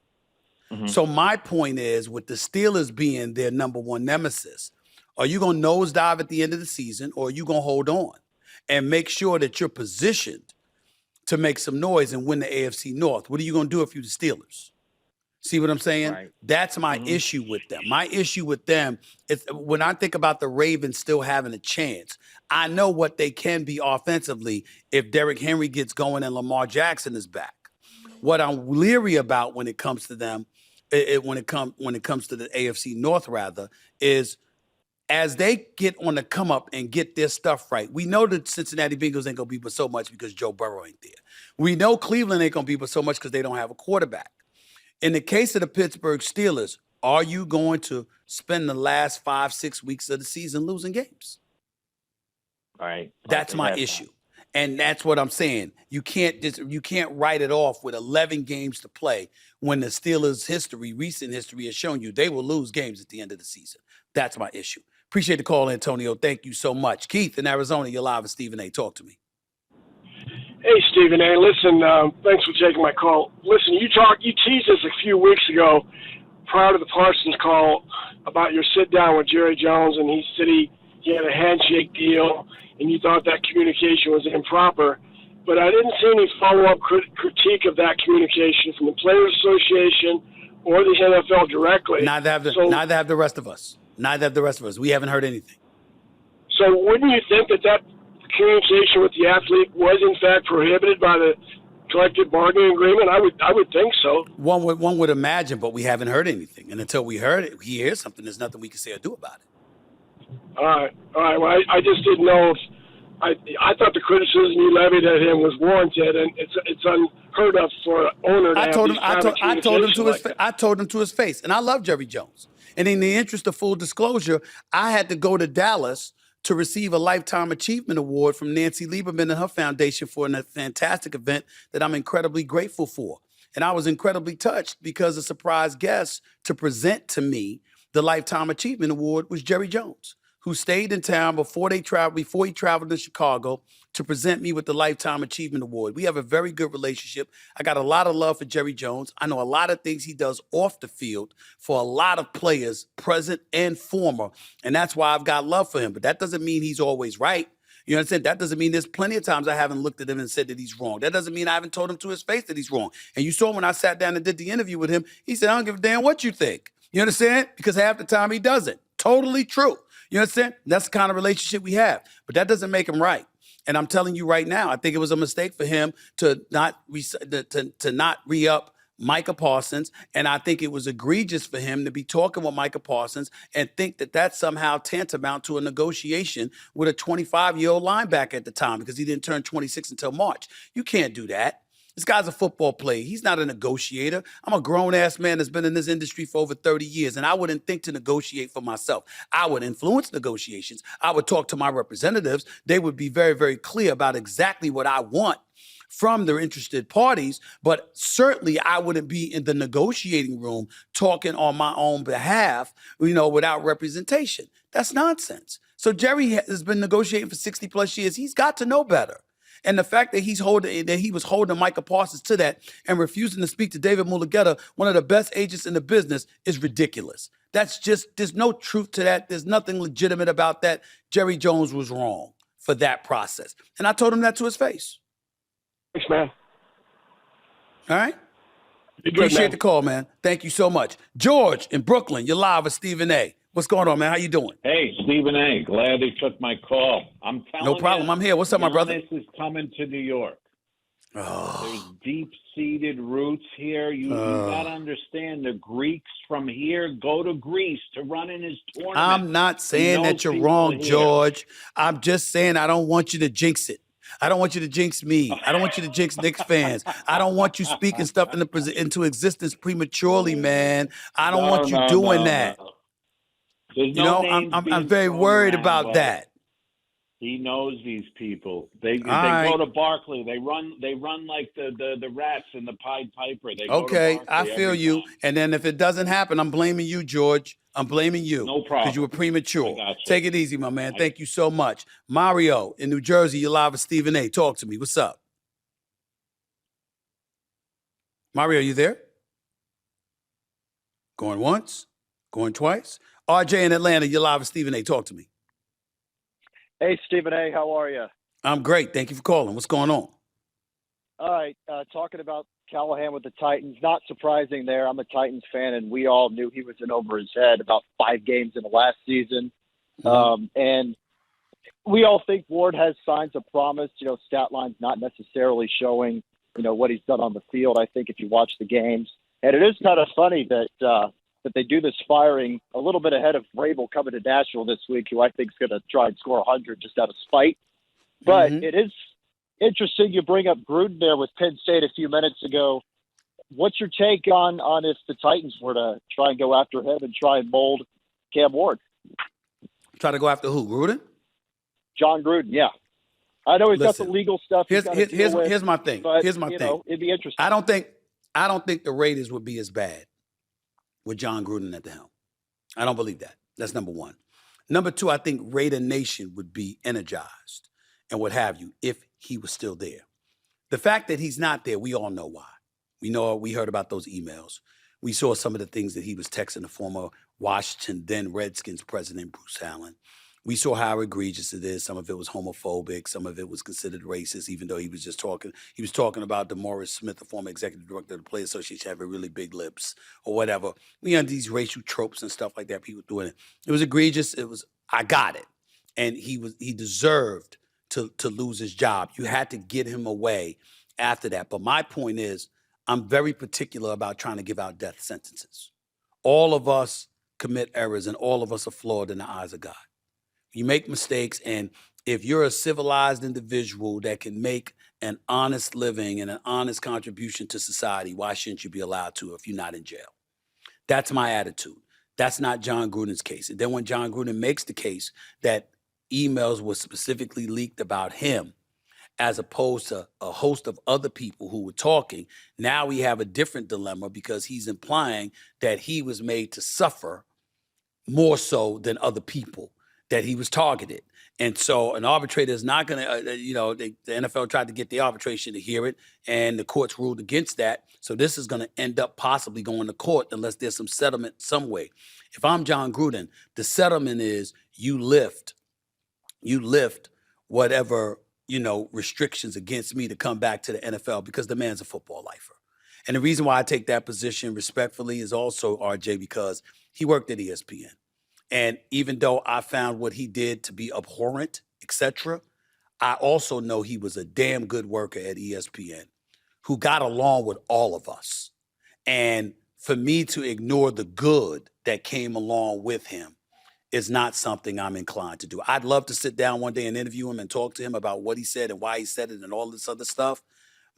So my point is, with the Steelers being their number one nemesis, are you going to nosedive at the end of the season, or are you going to hold on and make sure that you're positioned to make some noise and win the AFC North? What are you going to do if you're the Steelers? See what I'm saying? Right. That's my issue with them. My issue with them is when I think about the Ravens still having a chance, I know what they can be offensively if Derrick Henry gets going and Lamar Jackson is back. What I'm leery about when it comes to them, when it comes to the AFC North rather, is as they get on the come up and get their stuff right. We know that Cincinnati Bengals ain't gonna be but so much because Joe Burrow ain't there. We know Cleveland ain't gonna be but so much because they don't have a quarterback. In the case of the Pittsburgh Steelers, are you going to spend the last 5-6 weeks of the season losing games? All right. That's my issue. And that's what I'm saying. You can't write it off with 11 games to play when the Steelers' recent history has shown you they will lose games at the end of the season. That's my issue. Appreciate the call, Antonio. Thank you so much. Keith in Arizona, you're live with Stephen A. Talk to me. Hey, Stephen A. Listen, thanks for taking my call. Listen, you teased us a few weeks ago prior to the Parsons call about your sit-down with Jerry Jones, and he said he had a handshake deal, and you thought that communication was improper. But I didn't see any follow-up critique of that communication from the Players Association or the NFL directly. Neither have the rest of us. We haven't heard anything. So wouldn't you think that communication with the athlete was in fact prohibited by the collective bargaining agreement? I would think so. One would imagine, but we haven't heard anything. And until we hear something, there's nothing we can say or do about it. All right. Well, I just didn't know if I thought the criticism you levied at him was warranted, and it's unheard of for an owner to I told him to his face, and I love Jerry Jones. And in the interest of full disclosure, I had to go to Dallas to receive a Lifetime Achievement Award from Nancy Lieberman and her foundation for a fantastic event that I'm incredibly grateful for. And I was incredibly touched because a surprise guest to present to me the Lifetime Achievement Award was Jerry Jones, who stayed in town before he traveled to Chicago to present me with the Lifetime Achievement Award. We have a very good relationship. I got a lot of love for Jerry Jones. I know a lot of things he does off the field for a lot of players, present and former, and that's why I've got love for him. But that doesn't mean he's always right. You understand? That doesn't mean there's plenty of times I haven't looked at him and said that he's wrong. That doesn't mean I haven't told him to his face that he's wrong. And you saw when I sat down and did the interview with him, he said, I don't give a damn what you think. You understand? Because half the time he doesn't. Totally true. You understand? That's the kind of relationship we have. But that doesn't make him right. And I'm telling you right now, I think it was a mistake for him to not re-up Micah Parsons, and I think it was egregious for him to be talking with Micah Parsons and think that that's somehow tantamount to a negotiation with a 25-year-old linebacker at the time because he didn't turn 26 until March. You can't do that. This guy's a football player. He's not a negotiator. I'm a grown-ass man that's been in this industry for over 30 years, and I wouldn't think to negotiate for myself. I would influence negotiations. I would talk to my representatives. They would be very, very clear about exactly what I want from their interested parties, but certainly I wouldn't be in the negotiating room talking on my own behalf, without representation. That's nonsense. So Jerry has been negotiating for 60 plus years. He's got to know better. And the fact that he was holding Micah Parsons to that and refusing to speak to David Mulugeta, one of the best agents in the business, is ridiculous. There's no truth to that. There's nothing legitimate about that. Jerry Jones was wrong for that process. And I told him that to his face. Thanks, man. All right? Appreciate the call, man. Thank you so much. George in Brooklyn, you're live with Stephen A. What's going on, man? How you doing? Hey, Stephen A. Glad they took my call. I'm telling you. No problem. I'm here. What's up, my brother? This is coming to New York. There's deep-seated roots here. You got to understand the Greeks from here go to Greece to run in his tournament. I'm not saying that you're wrong, George. I'm just saying I don't want you to jinx it. I don't want you to jinx me. I don't want you to jinx Knicks fans. I don't want you speaking stuff into existence prematurely, man. I don't want you doing that. I'm very worried about that. He knows these people. They go to Barkley. They run like the rats in the Pied Piper. They okay, go to I feel you. Time. And then if it doesn't happen, I'm blaming you, George. I'm blaming you. No problem. Because you were premature. Take it easy, my man. Thank you so much. Mario in New Jersey, you're live with Stephen A. Talk to me. What's up? Mario, you there? Going once? Going twice? RJ in Atlanta, you're live with Stephen A. Talk to me. Hey, Stephen A., how are you? I'm great. Thank you for calling. What's going on? All right. Talking about Callahan with the Titans, not surprising there. I'm a Titans fan, and we all knew he was in over his head about 5 games in the last season. And we all think Ward has signs of promise. Stat line's not necessarily showing, what he's done on the field, I think, if you watch the games. And it is kind of funny that they do this firing a little bit ahead of Vrabel coming to Nashville this week, who I think is going to try and score 100 just out of spite. But it is interesting you bring up Gruden there with Penn State a few minutes ago. What's your take on if the Titans were to try and go after him and try and mold Cam Ward? Try to go after who? Gruden? John Gruden, yeah. I know he's got the legal stuff. Here's my thing. Here's my thing. It'd be interesting. I don't think the Raiders would be as bad with John Gruden at the helm. I don't believe that. That's number one. Number two, I think Raider Nation would be energized and what have you if he was still there. The fact that he's not there, we all know why. We heard about those emails. We saw some of the things that he was texting the former Washington, then Redskins president, Bruce Allen. We saw how egregious it is. Some of it was homophobic. Some of it was considered racist, even though he was just talking. He was talking about DeMaurice Smith, the former executive director of the Players Association, having really big lips or whatever. We had these racial tropes and stuff like that, people doing it. It was egregious. I got it. And he deserved to lose his job. You had to get him away after that. But my point is, I'm very particular about trying to give out death sentences. All of us commit errors, and all of us are flawed in the eyes of God. You make mistakes, and if you're a civilized individual that can make an honest living and an honest contribution to society, why shouldn't you be allowed to if you're not in jail? That's my attitude. That's not John Gruden's case. And then when John Gruden makes the case that emails were specifically leaked about him, as opposed to a host of other people who were talking, now we have a different dilemma because he's implying that he was made to suffer more so than other people, that he was targeted. And so an arbitrator is not going to, the NFL tried to get the arbitration to hear it, and the courts ruled against that. So this is going to end up possibly going to court unless there's some settlement some way. If I'm John Gruden, the settlement is you lift whatever, restrictions against me to come back to the NFL because the man's a football lifer. And the reason why I take that position respectfully is also, RJ, because he worked at ESPN. And even though I found what he did to be abhorrent, etc., I also know he was a damn good worker at ESPN who got along with all of us. And for me to ignore the good that came along with him is not something I'm inclined to do. I'd love to sit down one day and interview him and talk to him about what he said and why he said it and all this other stuff.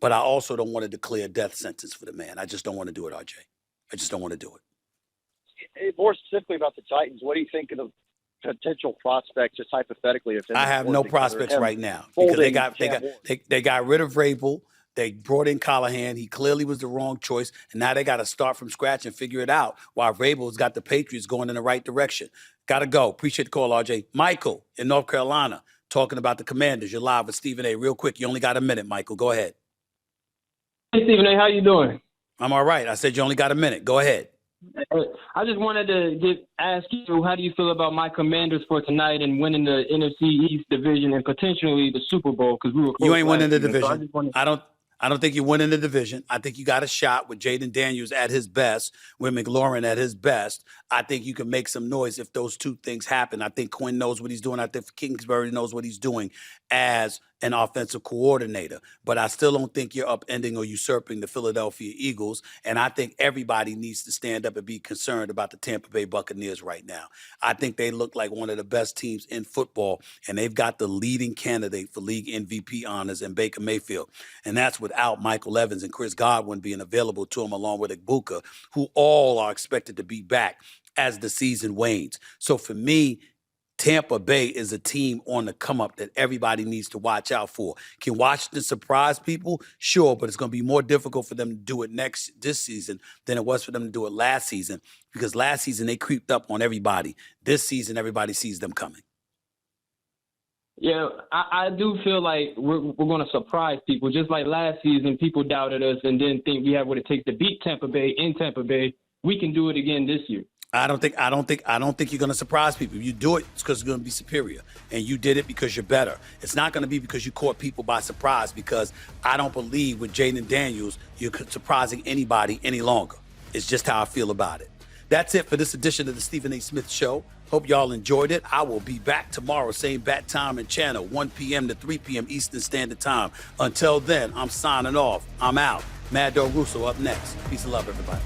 But I also don't want to declare a death sentence for the man. I just don't want to do it, RJ. I just don't want to do it. More specifically about the Titans, what do you think of the potential prospects, just hypothetically? If I have no prospects right now because they got rid of Rabel. They brought in Callahan. He clearly was the wrong choice, and now they got to start from scratch and figure it out. While Rabel's got the Patriots going in the right direction. Got to go. Appreciate the call, RJ. Michael in North Carolina talking about the Commanders. You're live with Stephen A. Real quick, you only got a minute, Michael. Go ahead. Hey, Stephen A., how you doing? I'm all right. I said you only got a minute. Go ahead. I just wanted to ask you, how do you feel about my Commanders for tonight and winning the NFC East division and potentially the Super Bowl? Because we were close. You ain't winning the season, division. So I don't think you're winning the division. I think you got a shot with Jaden Daniels at his best, with McLaurin at his best. I think you can make some noise if those two things happen. I think Quinn knows what he's doing. I think Kingsbury knows what he's doing as an offensive coordinator. But I still don't think you're upending or usurping the Philadelphia Eagles. And I think everybody needs to stand up and be concerned about the Tampa Bay Buccaneers right now. I think they look like one of the best teams in football, and they've got the leading candidate for league MVP honors in Baker Mayfield. And that's without Michael Evans and Chris Godwin being available to him, along with Igbuka, who all are expected to be back as the season wanes. So for me, Tampa Bay is a team on the come up that everybody needs to watch out for. Can Washington surprise people? Sure, but it's going to be more difficult for them to do it this season than it was for them to do it last season, because last season they creeped up on everybody. This season, everybody sees them coming. Yeah, I do feel like we're going to surprise people. Just like last season, people doubted us and didn't think we have what it takes to beat Tampa Bay in Tampa Bay. We can do it again this year. I don't think you're going to surprise people. If you do it, it's because it's going to be superior. And you did it because you're better. It's not going to be because you caught people by surprise, because I don't believe with Jaden Daniels you're surprising anybody any longer. It's just how I feel about it. That's it for this edition of the Stephen A. Smith Show. Hope y'all enjoyed it. I will be back tomorrow, same bat time and channel, 1 p.m. to 3 p.m. Eastern Standard Time. Until then, I'm signing off. I'm out. Mad Dog Russo up next. Peace and love, everybody.